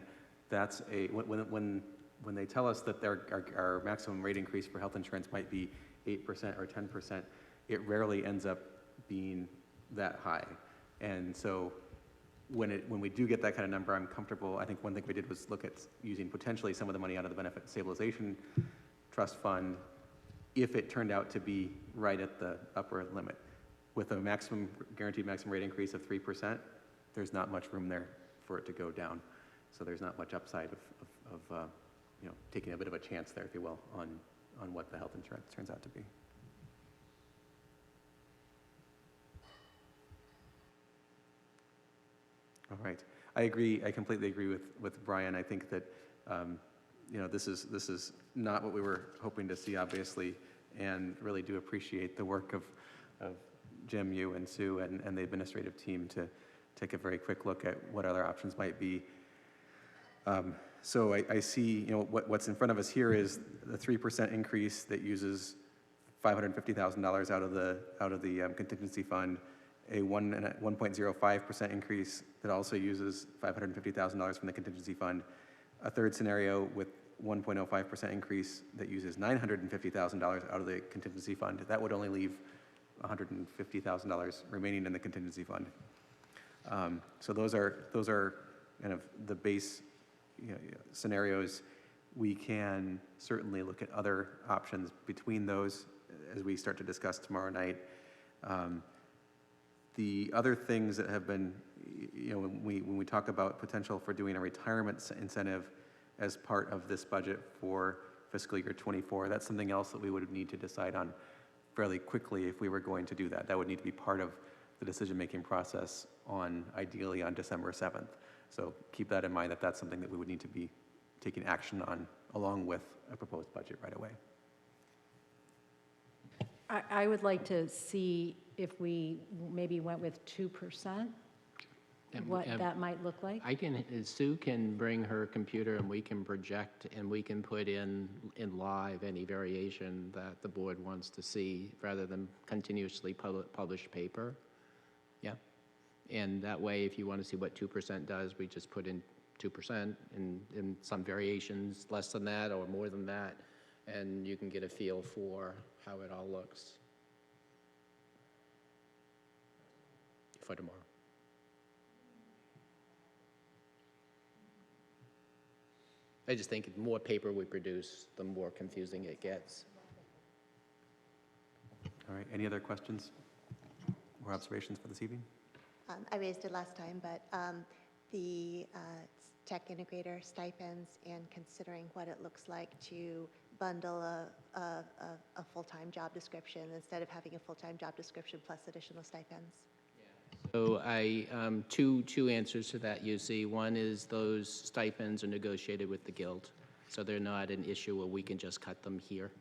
that's when they tell us that our maximum rate increase for health insurance might be 8% or 10%, it rarely ends up being that high. And so when we do get that kind of number, I'm comfortable. I think one thing we did was look at using potentially some of the money out of the benefit stabilization trust fund if it turned out to be right at the upper limit. With a guaranteed maximum rate increase of 3%, there's not much room there for it to go down. So there's not much upside of taking a bit of a chance there, if you will, on what the health insurance turns out to be. All right, I agree. I completely agree with Brian. I think that this is not what we were hoping to see, obviously, and really do appreciate the work of Jim, you, and Sue, and the administrative team to take a very quick look at what other options might be. So I see, what's in front of us here is the 3% increase that uses $550,000 out of the contingency fund, a 1.05% increase that also uses $550,000 from the contingency fund, a third scenario with 1.05% increase that uses $950,000 out of the contingency fund. That would only leave $150,000 remaining in the contingency fund. So those are kind of the base, you know, scenarios. We can certainly look at other options between those as we start to discuss tomorrow night. The other things that have been, you know, when we talk about potential for doing a retirement incentive as part of this budget for fiscal year '24, that's something else that we would need to decide on fairly quickly if we were going to do that. That would need to be part of the decision-making process ideally on December 7th. So keep that in mind, that that's something that we would need to be taking action on along with a proposed budget right away. I would like to see if we maybe went with 2%, what that might look like. Sue can bring her computer and we can project and we can put in live any variation that the board wants to see rather than continuously publish paper. Yeah. And that way, if you want to see what 2% does, we just put in 2% and some variations less than that or more than that, and you can get a feel for how it all looks for tomorrow. I just think the more paper we produce, the more confusing it gets. All right, any other questions or observations for this evening? I raised it last time, but the tech integrator stipends and considering what it looks like to bundle a full-time job description instead of having a full-time job description plus additional stipends. So two answers to that, UC. One is those stipends are negotiated with the Guild, so they're not an issue where we can just cut them here.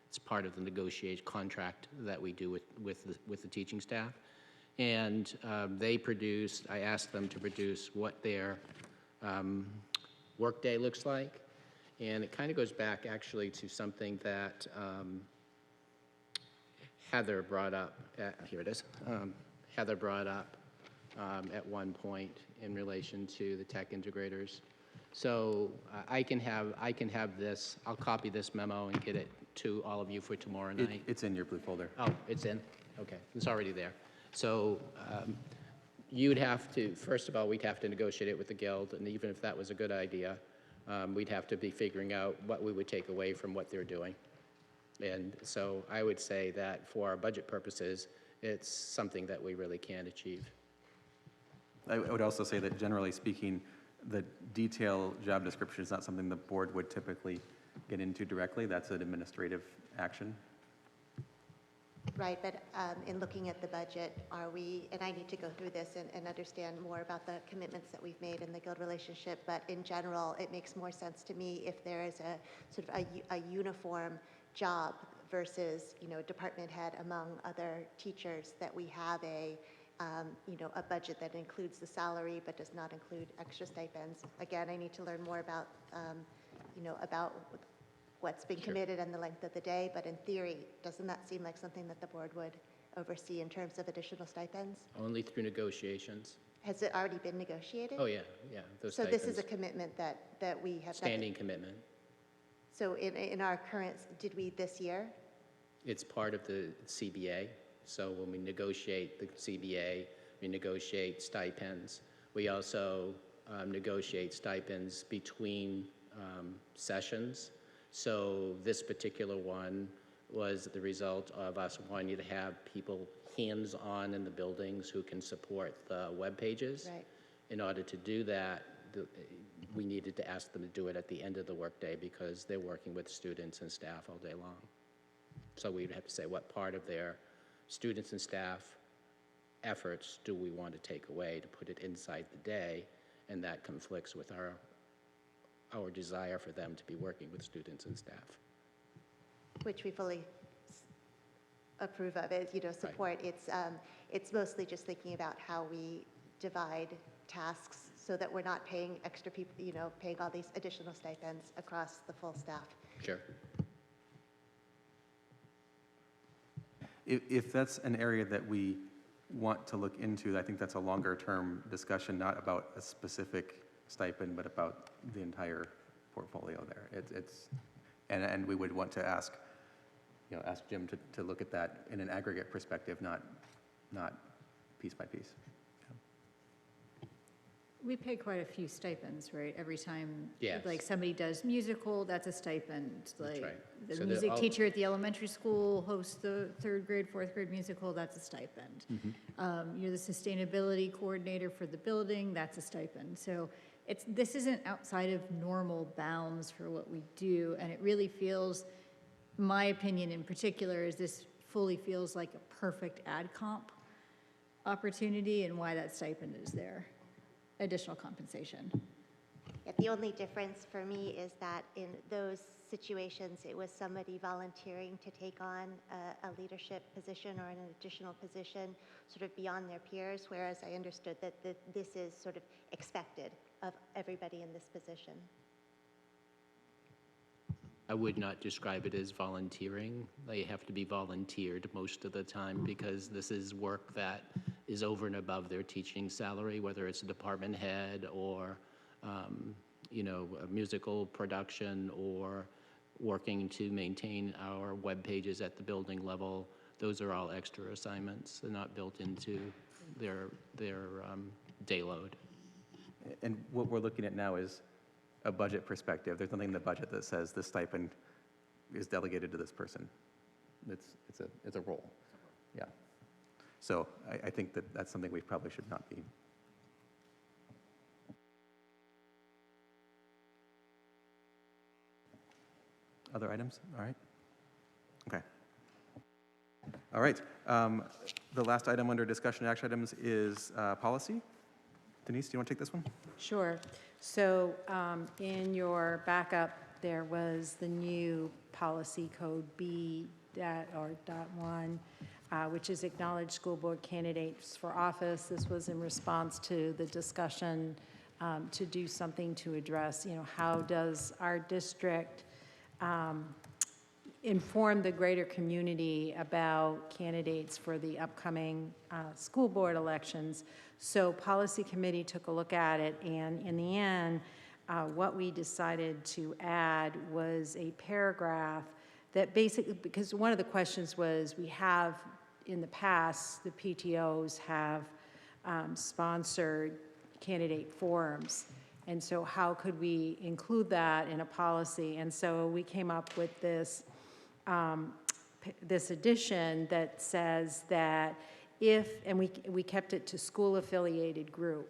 It's part of the negotiated contract that we do with the teaching staff. And I asked them to produce what their workday looks like. And it kind of goes back actually to something that Heather brought up, here it is. Heather brought up at one point in relation to the tech integrators. So I can have this, I'll copy this memo and get it to all of you for tomorrow night. It's in your blue folder. Oh, it's in? Okay, it's already there. So you'd have to, first of all, we'd have to negotiate it with the Guild, and even if that was a good idea, we'd have to be figuring out what we would take away from what they're doing. And so I would say that for our budget purposes, it's something that we really can achieve. I would also say that generally speaking, the detailed job description is not something the board would typically get into directly. That's an administrative action. Right, but in looking at the budget, and I need to go through this and understand more about the commitments that we've made in the Guild relationship, but in general, it makes more sense to me if there is a sort of a uniform job versus, you know, department head among other teachers, that we have a budget that includes the salary but does not include extra stipends. Again, I need to learn more about, about what's been committed and the length of the day, but in theory, doesn't that seem like something that the board would oversee in terms of additional stipends? Only through negotiations. Has it already been negotiated? Oh, yeah, those So stipends. this is a commitment that we have. Standing commitment. So in our current, did we this year? It's part of the CBA. So when we negotiate the CBA, we negotiate stipends. We also negotiate stipends between sessions. So this particular one was the result of us wanting to have people hands-on in the buildings who can support the web pages. Right. In order to do that, we needed to ask them to do it at the end of the workday because they're working with students and staff all day long. So we'd have to say what part of their students and staff efforts do we want to take away to put it inside the day, and that conflicts with our desire for them to be working with students and staff. Which we fully approve of, support. Right. It's mostly just thinking about how we divide tasks so that we're not paying extra people, paying all these additional stipends across the full staff. Sure. If that's an area that we want to look into, I think that's a longer-term discussion, not about a specific stipend, but about the entire portfolio there. And we would want to ask Jim to look at that in an aggregate perspective, not piece by piece. We pay quite a few stipends, right? Every time, Yes. like somebody does musical, that's a stipend. Like right. the So music all- teacher at the elementary school hosts the third grade, fourth grade musical, that's a stipend. You're the sustainability coordinator for the building, that's a stipend. So this isn't outside of normal bounds for what we do, and it really feels, my opinion in particular, is this fully feels like a perfect ad comp opportunity and why that stipend is there, additional compensation. Yeah, the only difference for me is that in those situations, it was somebody volunteering to take on a leadership position or an additional position sort of beyond their peers, whereas I understood that this is sort of expected of everybody in this position. I would not describe it as volunteering. They have to be volunteered most of the time because this is work that is over and above their teaching salary, whether it's a department head or, you know, a musical production or working to maintain our web pages at the building level. Those are all extra assignments. They're not built into their day load. And what we're looking at now is a budget perspective. There's nothing in the budget that says this stipend is delegated to this person. It's a role. Yeah. So I think that that's something we probably should not be. Other items? All right. Okay. All right. The last item under discussion action items is policy. Denise, do you want to take this one? Sure. So in your backup, there was the new policy code B.1, which is acknowledged school board candidates for office. This was in response to the discussion to do something to address, you know, how does our district inform the greater community about candidates for the upcoming school board elections. So policy committee took a look at it, and in the end, what we decided to add was a paragraph that basically, because one of the questions was, we have, in the past, the PTOs have sponsored candidate forums. And so how could we include that in a policy? And so we came up with this, this addition that says that if, and we kept it to school-affiliated group,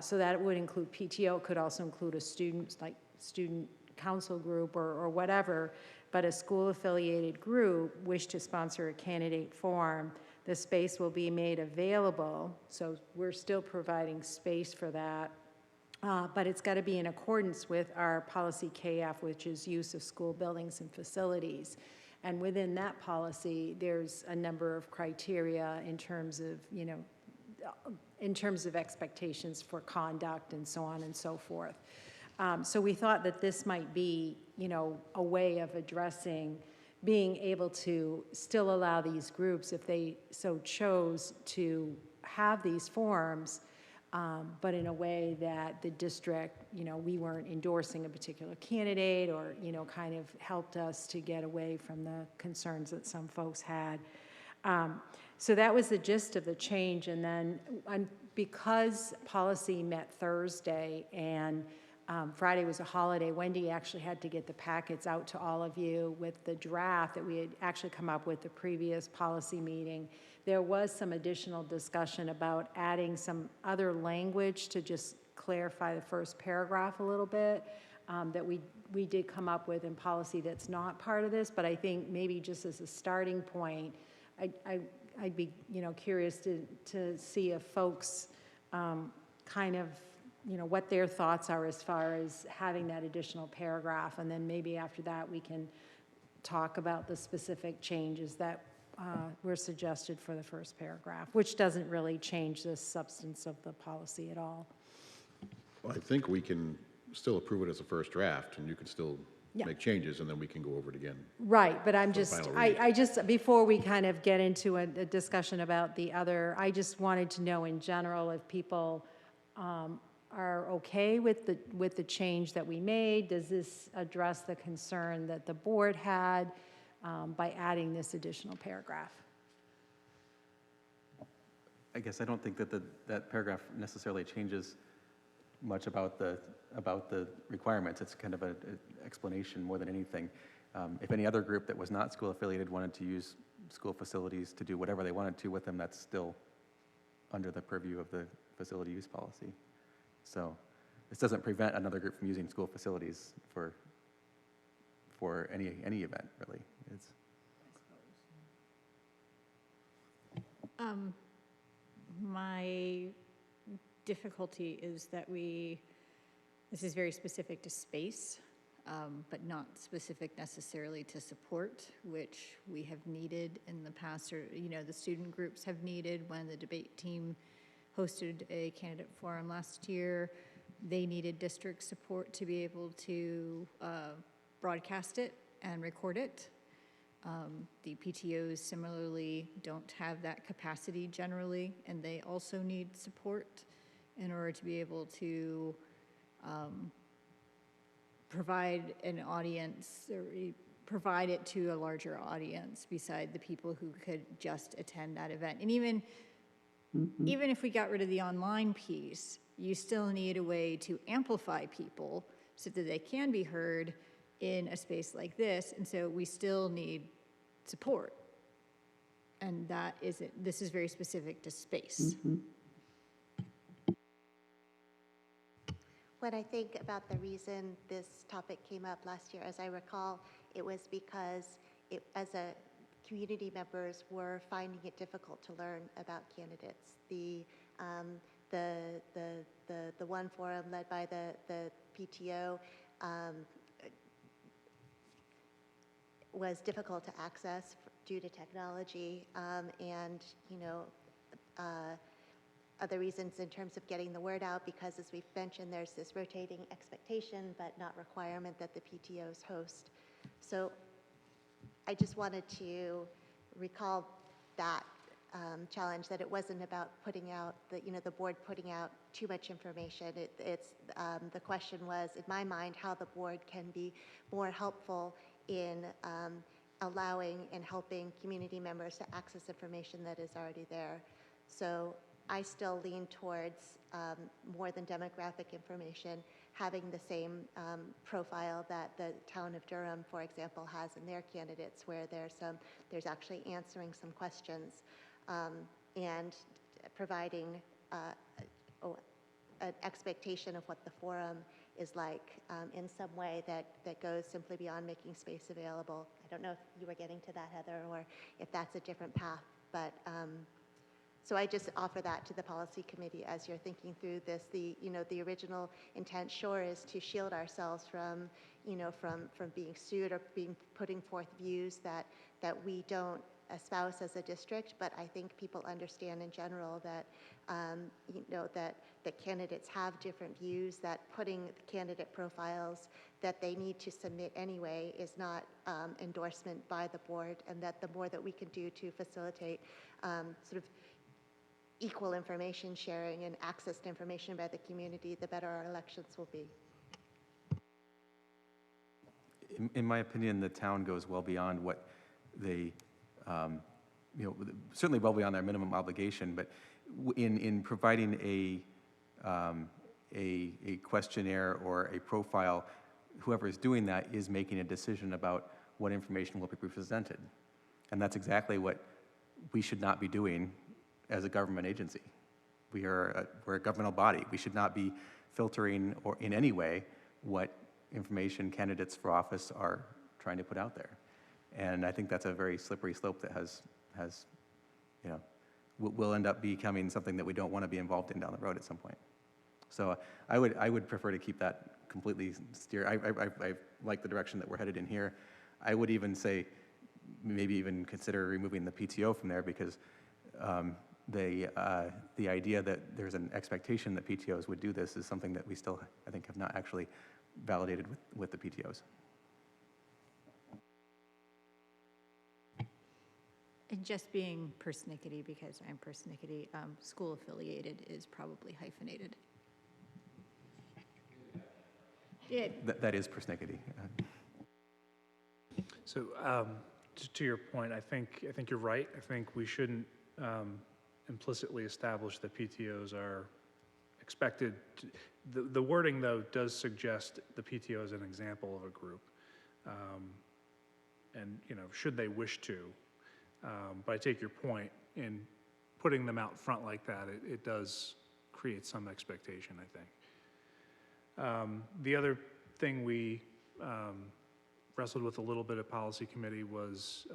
so that it would include PTO, could also include a student, like student council group or whatever, but a school-affiliated group wish to sponsor a candidate forum, the space will be made available, so we're still providing space for that, but it's got to be in accordance with our policy KF, which is use of school buildings and facilities. And within that policy, there's a number of criteria in terms of, you know, in terms of expectations for conduct and so on and so forth. So we thought that this might be, you know, a way of addressing being able to still allow these groups, if they so chose, to have these forums, but in a way that the district, you know, we weren't endorsing a particular candidate or, you know, kind of helped us to get away from the concerns that some folks had. So that was the gist of the change. And then because policy met Thursday and Friday was a holiday, Wendy actually had to get the packets out to all of you with the draft that we had actually come up with the previous policy meeting. There was some additional discussion about adding some other language to just clarify the first paragraph a little bit that we did come up with in policy that's not part of this, but I think maybe just as a starting point, I'd be, you know, curious to see if folks kind of, you know, what their thoughts are as far as having that additional paragraph, and then maybe after that we can talk about the specific changes that were suggested for the first paragraph, which doesn't really change the substance of the policy at all. Well, I think we can still approve it as a first draft, and you can still make changes, and then we can go over it again. Right, but I'm For just, final read. I just, before we kind of get into a discussion about the other, I just wanted to know in general if people are okay with the change that we made. Does this address the concern that the board had by adding this additional paragraph? I guess I don't think that that paragraph necessarily changes much about the requirements. It's kind of an explanation more than anything. If any other group that was not school affiliated wanted to use school facilities to do whatever they wanted to with them, that's still under the purview of the facility use policy. So this doesn't prevent another group from using school facilities for any event, really. It's My difficulty is that this is very specific to space, but not specific necessarily to support, which we have needed in the past, or, the student groups have needed. When the debate team hosted a candidate forum last year, they needed district support to be able to broadcast it and record it. The PTOs similarly don't have that capacity generally, and they also need support in order to be able to provide an audience, or provide it to a larger audience beside the people who could just attend that event. And even if we got rid of the online piece, you still need a way to amplify people so that they can be heard in a space like this, and so we still need support. And this is very specific to space. When I think about the reason this topic came up last year, as I recall, it was because as a community members were finding it difficult to learn about candidates. The one forum led by the PTO was difficult to access due to technology, and other reasons in terms of getting the word out, because as we've mentioned, there's this rotating expectation but not requirement that the PTOs host. So I just wanted to recall that challenge, that it wasn't about putting out the board putting out too much information. The question was, in my mind, how the board can be more helpful in allowing and helping community members to access information that is already there. So I still lean towards more than demographic information, having the same profile that the town of Durham, for example, has in their candidates, where there's actually answering some questions and providing an expectation of what the forum is like in some way that goes simply beyond making space available. I don't know if you were getting to that, Heather, or if that's a different path, but so I just offer that to the policy committee as you're thinking through this. The original intent, sure, is to shield ourselves from being sued or putting forth views that we don't espouse as a district, but I think people understand in general that that candidates have different views, that putting candidate profiles that they need to submit anyway is not endorsement by the board, and that the more that we can do to facilitate sort of equal information sharing and access to information by the community, the better our elections will be. in my opinion, the town goes well beyond what they, certainly well beyond their minimum obligation, but in providing a questionnaire or a profile, whoever is doing that is making a decision about what information will be presented. And that's exactly what we should not be doing as a government agency. We're a governmental body. We should not be filtering or in any way what information candidates for office are trying to put out there. And I think that's a very slippery slope that will end up becoming something that we don't want to be involved in down the road at some point. So I would prefer to keep that completely steer. I like the direction that we're headed in here. I would even say maybe even consider removing the PTO from there, because the idea that there's an expectation that PTOs would do this is something that we still, I think, have not actually validated with the PTOs. And just being persnickety, because I'm persnickety, school affiliated is probably hyphenated. That is persnickety. So to your point, I think you're right. I think we shouldn't implicitly establish that PTOs are expected, the wording, though, does suggest the PTO as an example of a group. And, should they wish to. But I take your point, in putting them out front like that, it does create some expectation, I think. The other thing we wrestled with a little bit at policy committee was,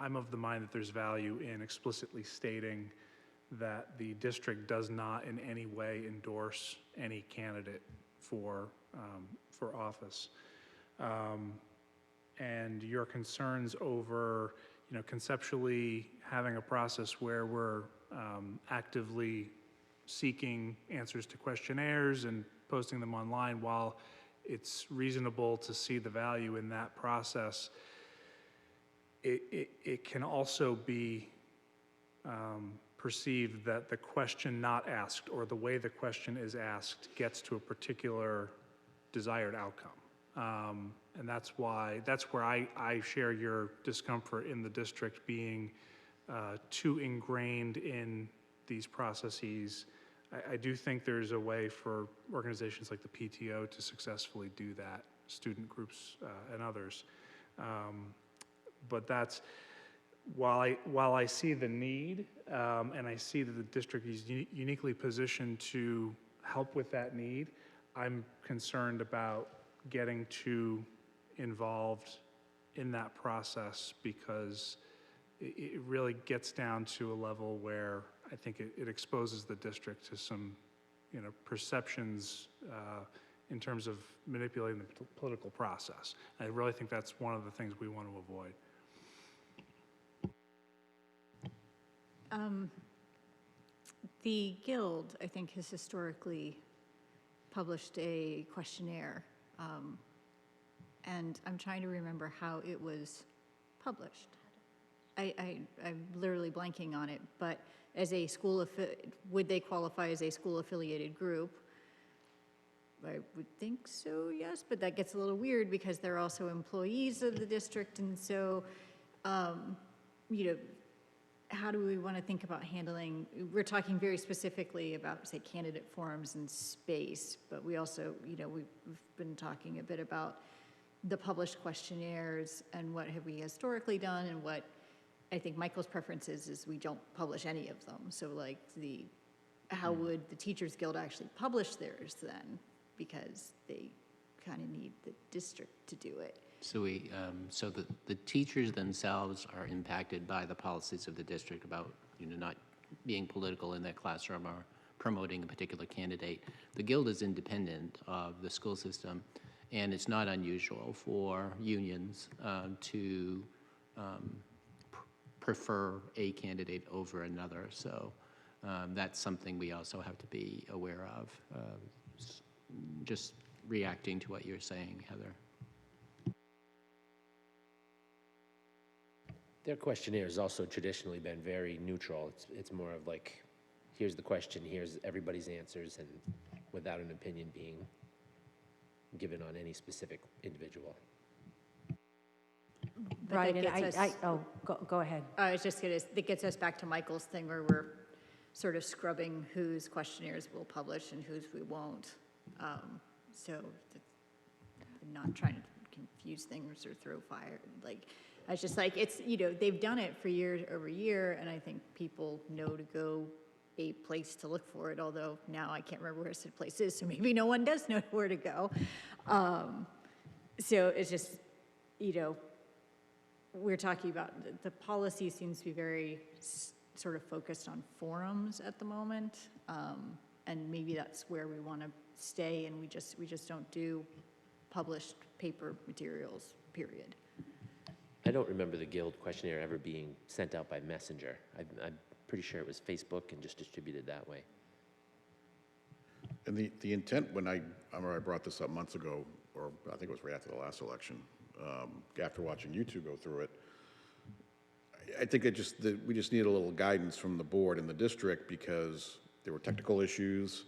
I'm of the mind that there's value in explicitly stating that the district does not in any way endorse any candidate for office. And your concerns over, conceptually having a process where we're actively seeking answers to questionnaires and posting them online, while it's reasonable to see the value in that process, it can also be perceived that the question not asked or the way the question is asked gets to a particular desired outcome. And that's where I share your discomfort in the district being too ingrained in these processes. I do think there's a way for organizations like the PTO to successfully do that, student groups and others. But that's, while I see the need, and I see that the district is uniquely positioned to help with that need, I'm concerned about getting too involved in that process, because it really gets down to a level where I think it exposes the district to some, perceptions in terms of manipulating the political process. And I really think that's one of the things we want to avoid. The Guild, I think, has historically published a questionnaire, and I'm trying to remember how it was published. I'm literally blanking on it, but as a school, would they qualify as a school-affiliated group? I would think so, yes, but that gets a little weird because they're also employees of the district, and so, how do we want to think about handling, we're talking very specifically about, say, candidate forums and space, but we also, we've been talking a bit about the published questionnaires and what have we historically done, and what I think Michael's preference is we don't publish any of them. So like how would the Teachers Guild actually publish theirs then? Because they kind of need the district to do it. So so the teachers themselves are impacted by the policies of the district about, not being political in their classroom or promoting a particular candidate. The Guild is independent of the school system, and it's not unusual for unions to prefer a candidate over another. So that's something we also have to be aware of. Just reacting to what you're saying, Heather. Their questionnaire has also traditionally been very neutral. It's more of like, here's the question, here's everybody's answers, and without an opinion being given on any specific individual. But Right, that and gets go ahead. I was just gonna, that gets us back to Michael's thing where we're sort of scrubbing whose questionnaires we'll publish and whose we won't. So not trying to confuse things or throw fire, like, I was just like, it's, they've done it for year over year, and I think people know to go a place to look for it, although now I can't remember where said place is, so maybe no one does know where to go. So it's just, we're talking about, the policy seems to be very sort of focused on forums at the moment, and maybe that's where we want to stay, and we just don't do published paper materials, period. I don't remember the Guild questionnaire ever being sent out by messenger. I'm pretty sure it was Facebook and just distributed that way. And the intent, when I remember I brought this up months ago, or I think it was right after the last election, after watching you two go through it, I think we just need a little guidance from the board and the district, because there were technical issues.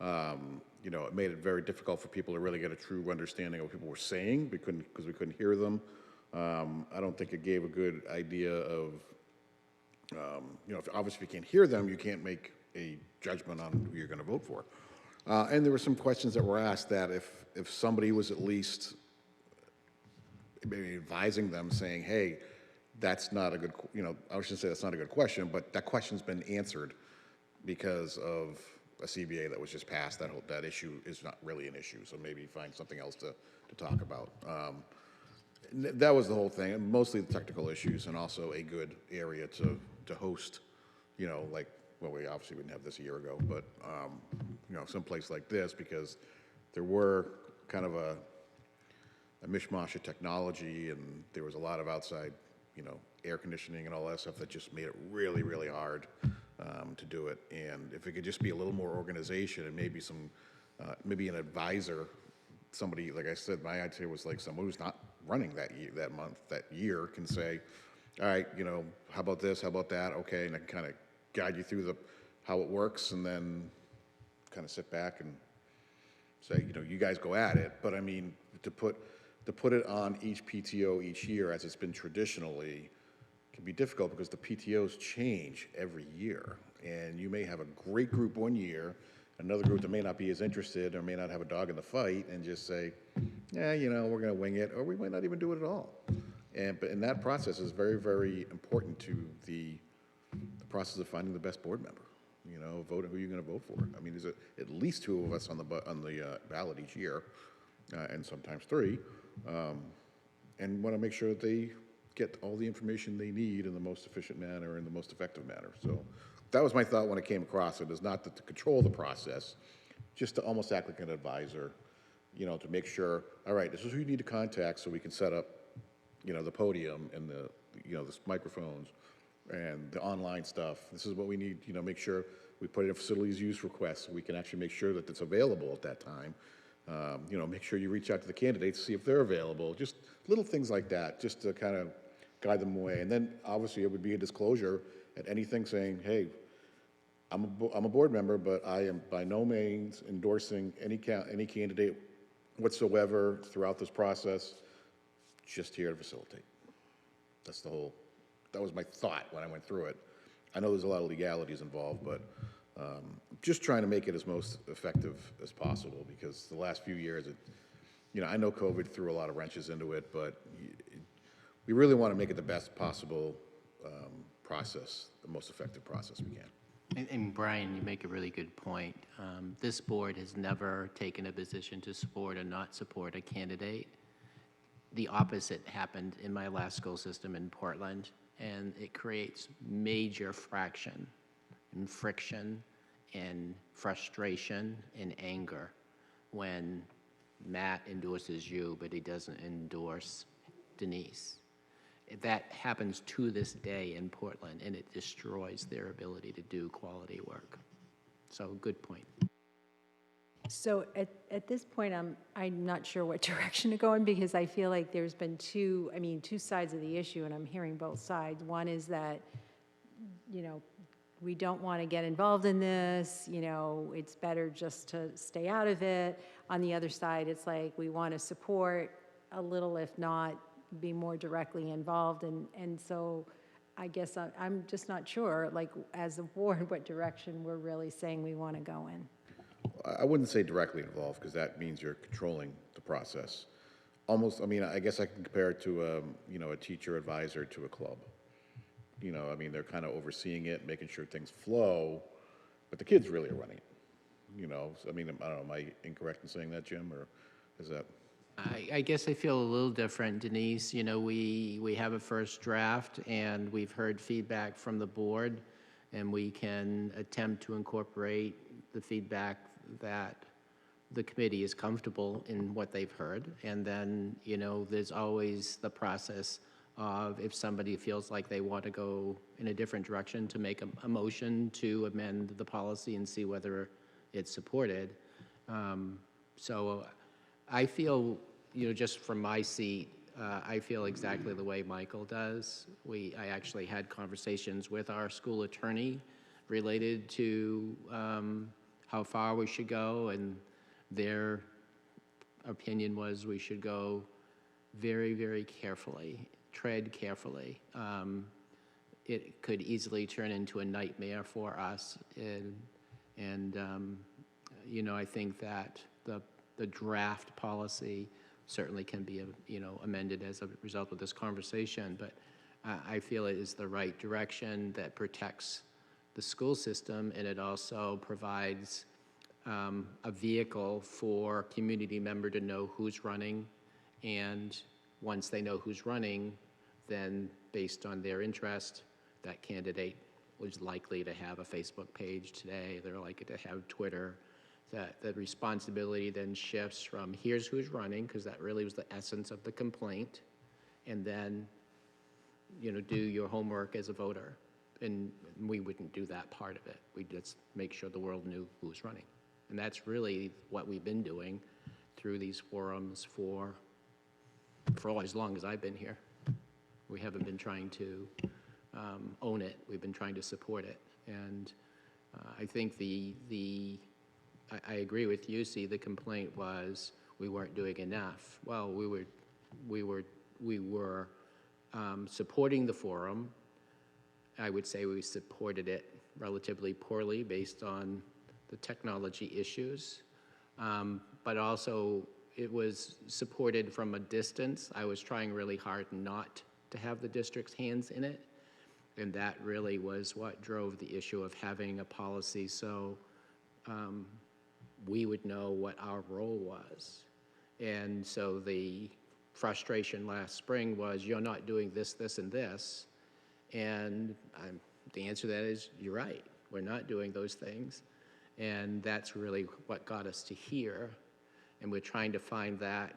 It made it very difficult for people to really get a true understanding of what people were saying because we couldn't hear them. I don't think it gave a good idea of, obviously if you can't hear them, you can't make a judgment on who you're going to vote for. And there were some questions that were asked that if somebody was at least maybe advising them, saying, hey, that's not a good, I shouldn't say that's not a good question, but that question's been answered because of a CBA that was just passed. That issue is not really an issue, so maybe find something else to talk about. That was the whole thing, and mostly the technical issues, and also a good area to host, like, well, we obviously wouldn't have this a year ago, but, someplace like this, because there were kind of a mishmash of technology, and there was a lot of outside, air conditioning and all that stuff that just made it really, really hard to do it. And if it could just be a little more organization and maybe maybe an advisor, somebody, like I said, my idea was like someone who's not running that year can say, all right, how about this, how about that, okay, and I can kind of guide you through how it works, and then kind of sit back and say, you guys go at it. But I mean, to put it on each PTO each year, as it's been traditionally, can be difficult because the PTOs change every year. And you may have a great group one year, another group that may not be as interested or may not have a dog in the fight, and just say, yeah, we're going to wing it, or we might not even do it at all. And that process is very, very important to the process of finding the best board member. Voting who you're going to vote for. I mean, there's at least 2 of us on the ballot each year, and sometimes 3, and want to make sure that they get all the information they need in the most efficient manner and the most effective manner. So that was my thought when it came across it, is not to control the process, just to almost act like an advisor, to make sure, all right, this is who you need to contact so we can set up, the podium and the microphones and the online stuff. This is what we need, make sure we put in a facilities use request so we can actually make sure that it's available at that time. Make sure you reach out to the candidates, see if they're available, just little things like that, just to kind of guide them away. And then obviously it would be a disclosure at anything saying, hey, I'm a board member, but I am by no means endorsing any candidate whatsoever throughout this process, just here to facilitate. That was my thought when I went through it. I know there's a lot of legalities involved, but just trying to make it as most effective as possible, because the last few years, I know COVID threw a lot of wrenches into it, but we really want to make it the best possible process, the most effective process we can. And Brian, you make a really good point. This board has never taken a position to support or not support a candidate. The opposite happened in my last school system in Portland, and it creates major friction and frustration and anger when Matt endorses you, but he doesn't endorse Denise. That happens to this day in Portland, and it destroys their ability to do quality work. So, good point. So at this point, I'm not sure what direction to go in, because I feel like there's been two sides of the issue, and I'm hearing both sides. One is that, we don't want to get involved in this, it's better just to stay out of it. On the other side, it's like we want to support a little, if not be more directly involved. And so I guess I'm just not sure, like, as a board, what direction we're really saying we want to go in. I wouldn't say directly involved, because that means you're controlling the process. Almost, I guess I can compare it to a teacher advisor to a club. They're kind of overseeing it, making sure things flow, but the kids really are running it. I don't know, am I incorrect in saying that, Jim, or is that? I guess I feel a little different, Denise. We have a first draft, and we've heard feedback from the board, and we can attempt to incorporate the feedback that the committee is comfortable in what they've heard. And then, there's always the process of, if somebody feels like they want to go in a different direction, to make a motion to amend the policy and see whether it's supported. So I feel, just from my seat, I feel exactly the way Michael does. I actually had conversations with our school attorney related to how far we should go, and their opinion was we should go very, very carefully, tread carefully. it could easily turn into a nightmare for us. You know, I think that the draft policy certainly can be, amended as a result of this conversation, but I feel it is the right direction that protects the school system, and it also provides a vehicle for community member to know who's running, and once they know who's running, then based on their interest, that candidate was likely to have a Facebook page today, they're likely to have Twitter, that the responsibility then shifts from here's who's running, because that really was the essence of the complaint, and then, do your homework as a voter. And we wouldn't do that part of it. We'd just make sure the world knew who was running. And that's really what we've been doing through these forums for as long as I've been here. We haven't been trying to own it. We've been trying to support it. And I think I agree with you, see, the complaint was we weren't doing enough. Well, we were supporting the forum. I would say we supported it relatively poorly based on the technology issues, but also it was supported from a distance. I was trying really hard not to have the district's hands in it, and that really was what drove the issue of having a policy so we would know what our role was. And so the frustration last spring was, you're not doing this, this, and this. And the answer to that is, you're right. We're not doing those things. And that's really what got us to here. And we're trying to find that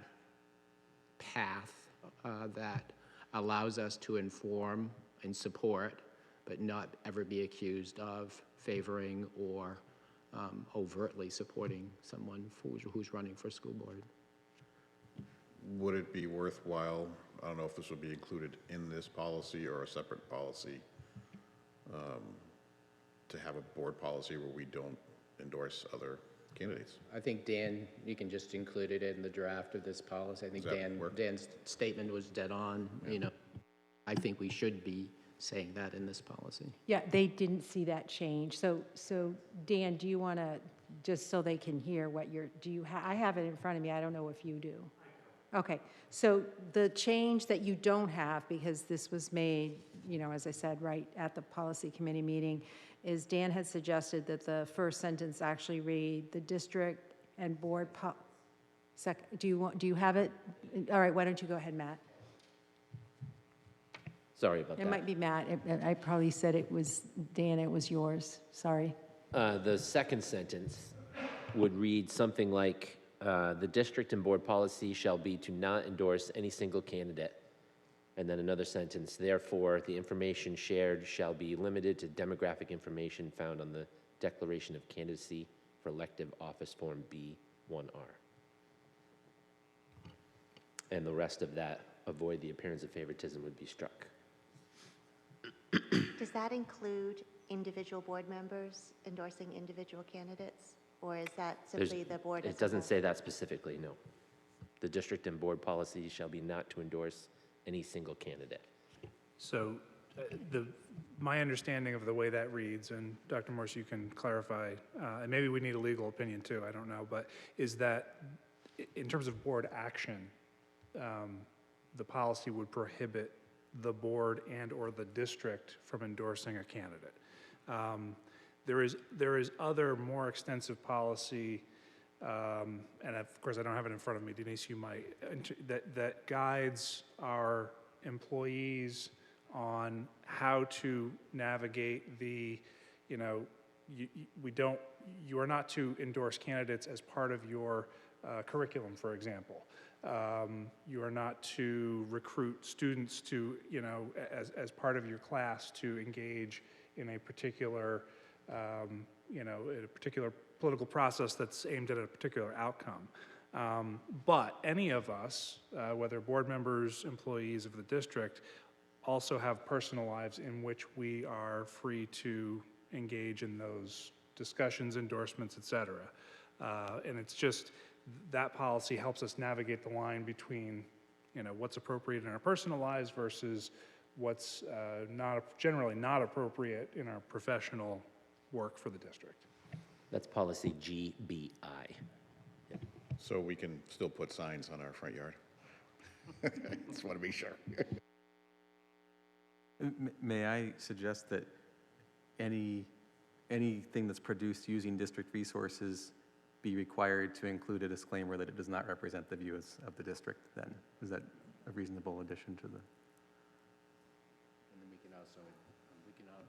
path that allows us to inform and support, but not ever be accused of favoring or overtly supporting someone who's running for school board. Would it be worthwhile, I don't know if this would be included in this policy or a separate policy, to have a board policy where we don't endorse other candidates? I think, Dan, you can just include it in the draft of this policy. I think Does that work? Dan's statement was dead on, I think we should be saying that in this policy. Yeah, they didn't see that change. So Dan, do you want to, just so they can hear what I have it in front of me, I don't know if you do. Okay, so the change that you don't have, because this was made, as I said, right at the policy committee meeting, is Dan had suggested that the first sentence actually read, the district and board, do you have it? All right, why don't you go ahead, Matt? Sorry about that. It might be Matt. I probably said it was Dan, it was yours. Sorry. The second sentence would read something like, the district and board policy shall be to not endorse any single candidate. And then another sentence, therefore, the information shared shall be limited to demographic information found on the Declaration of Candidacy for Elective Office Form B1R. And the rest of that, avoid the appearance of favoritism, would be struck. Does that include individual board members endorsing individual candidates? Or is that simply the board as a It doesn't whole? say that specifically, no. The district and board policy shall be not to endorse any single candidate. So my understanding of the way that reads, and Dr. Morse, you can clarify, and maybe we need a legal opinion too, I don't know, but is that in terms of board action, the policy would prohibit the board and or the district from endorsing a candidate. There is other more extensive policy, and of course I don't have it in front of me, Denise, you might, that guides our employees on how to navigate the, you are not to endorse candidates as part of your curriculum, for example. You are not to recruit students to, as part of your class to engage in a particular, in a particular political process that's aimed at a particular outcome. But any of us, whether board members, employees of the district, also have personal lives in which we are free to engage in those discussions, endorsements, et cetera. And it's just, that policy helps us navigate the line between, what's appropriate in our personal lives versus what's generally not appropriate in our professional work for the district. That's policy GBI. So we can still put signs on our front yard? Just want to be sure. May I suggest that anything that's produced using district resources be required to include a disclaimer that it does not represent the views of the district then? Is that a reasonable addition to the?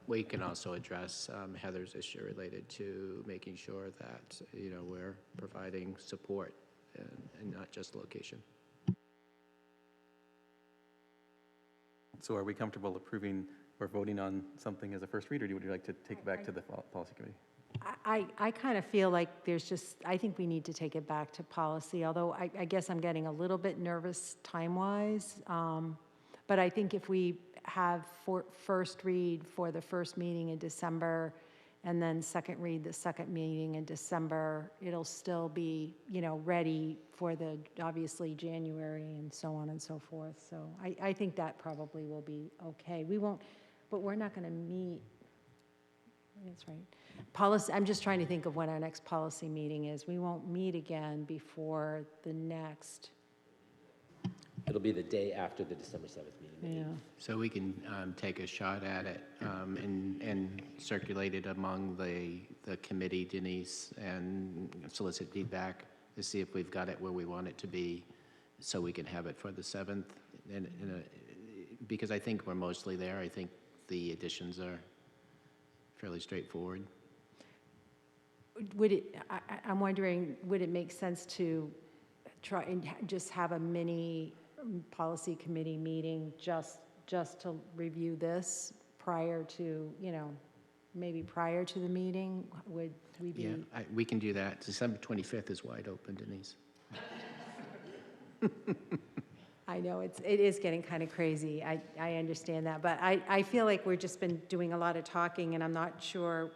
We can also address Heather's issue related to making sure that, you know, we're providing support and not just location. So are we comfortable approving or voting on something as a first read, or would you like to take it back to the policy committee? I kind of feel like I think we need to take it back to policy, although I guess I'm getting a little bit nervous time-wise. But I think if we have first read for the first meeting in December, and then second read the second meeting in December, it'll still be, you know, ready for the, obviously, January and so on and so forth. So I think that probably will be okay. We won't, but we're not going to meet, that's right. Policy, I'm just trying to think of when our next policy meeting is. We won't meet again before the next. It'll be the day after the December 7th meeting. Yeah. So we can take a shot at it and circulate it among the committee, Denise, and solicit feedback to see if we've got it where we want it to be, so we can have it for the 7th. Because I think we're mostly there. I think the additions are fairly straightforward. I'm wondering, would it make sense to try and just have a mini policy committee meeting just to review this prior to, you know, maybe prior to the meeting? Would we be? Yeah, we can do that. December 25th is wide open, Denise. I know, it is getting kind of crazy. I understand that, but I feel like we've just been doing a lot of talking, and I'm not sure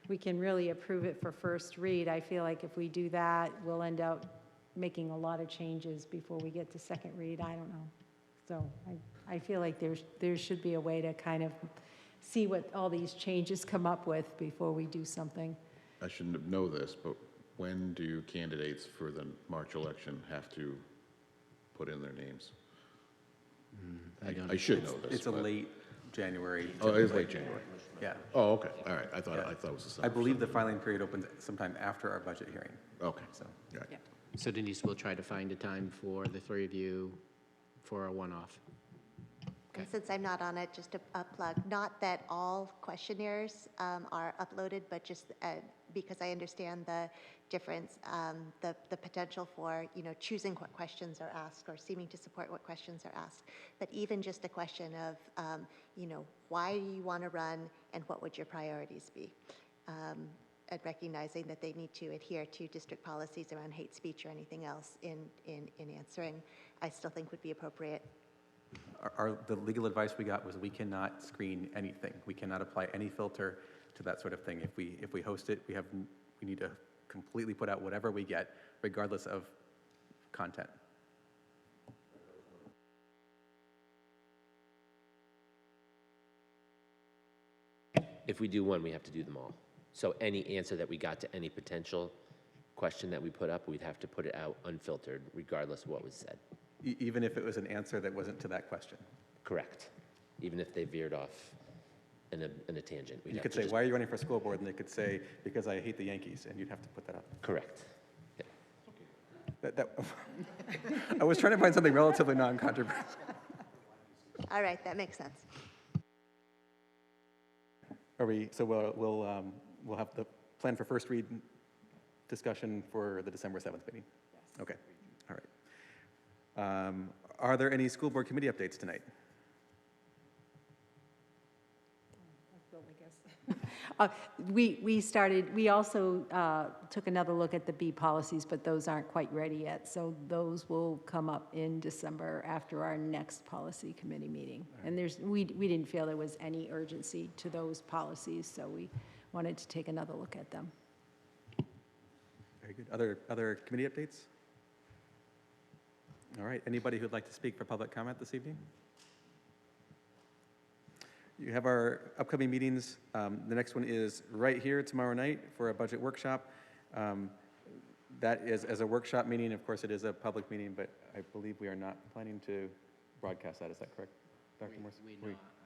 we can really approve it for first read. I feel like if we do that, we'll end up making a lot of changes before we get to second read. I don't know. So I feel like there should be a way to kind of see what all these changes come up with before we do something. I shouldn't know this, but when do candidates for the March election have to put in their names? I should know this. It's a late January. Oh, it is typically. late January. Yeah. Oh, okay, all right. I thought it was the summer. I believe the filing period opens sometime after our budget hearing. Okay, So, got it. Yeah. So Denise, we'll try to find a time for the three of you for a one-off. And since I'm not on it, just a plug, not that all questionnaires are uploaded, but just because I understand the difference, the potential for, you know, choosing what questions are asked or seeming to support what questions are asked. But even just a question of, you know, why do you want to run and what would your priorities be? And recognizing that they need to adhere to district policies around hate speech or anything else in answering, I still think would be appropriate. the legal advice we got was we cannot screen anything. We cannot apply any filter to that sort of thing. If we host it, we need to completely put out whatever we get, regardless of content. If we do one, we have to do them all. So any answer that we got to any potential question that we put up, we'd have to put it out unfiltered, regardless of what was said. Even if it was an answer that wasn't to that question. Correct. Even if they veered off in a tangent. You could say, why are you running for school board? And they could say, because I hate the Yankees, and you'd have to put that up. Correct. I was trying to find something relatively non-controversial. All right, that makes sense. So we'll have the plan for first read discussion for the December 7th meeting? Yes. Okay, all right. Are there any school board committee updates tonight? We also took another look at the B policies, but those aren't quite ready yet. So those will come up in December after our next policy committee meeting. And we didn't feel there was any urgency to those policies, so we wanted to take another look at them. Very good. Other committee updates? All right, anybody who'd like to speak for public comment this evening? You have our upcoming meetings. The next one is right here tomorrow night for a budget workshop. That is, as a workshop meeting, of course, it is a public meeting, but I believe we are not planning to broadcast that. Is that correct, Dr. Morse?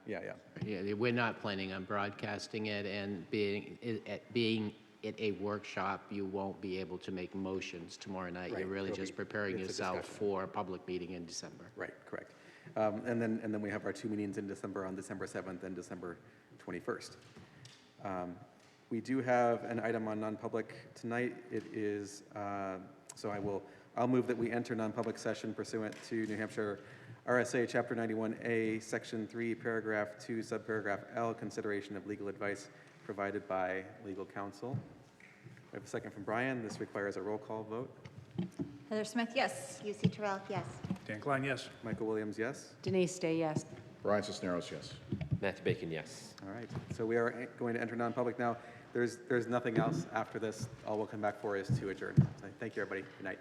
Yeah, yeah. Yeah, we're not planning on broadcasting it, and being it a workshop, you won't be able to make motions tomorrow night. Right. You're really It'll just be- preparing it's a yourself discussion. for a public meeting in December. Right, correct. And then we have our two meetings in December on December 7th and December 21st. We do have an item on non-public tonight. It is, so I'll move that we enter non-public session pursuant to New Hampshire RSA Chapter 91A, Section 3, Paragraph 2, Subparagraph L, consideration of legal advice provided by legal counsel. We have a second from Brian. This requires a roll call vote. Heather Smith, yes. UC Terrell, yes. Dan Klein, yes. Michael Williams, yes. Denise Day, yes. Brian Cisneros, yes. Matthew Bacon, yes. All right, so we are going to enter non-public now. There's nothing else after this. All we'll come back for is to adjourn. So thank you, everybody. Good night.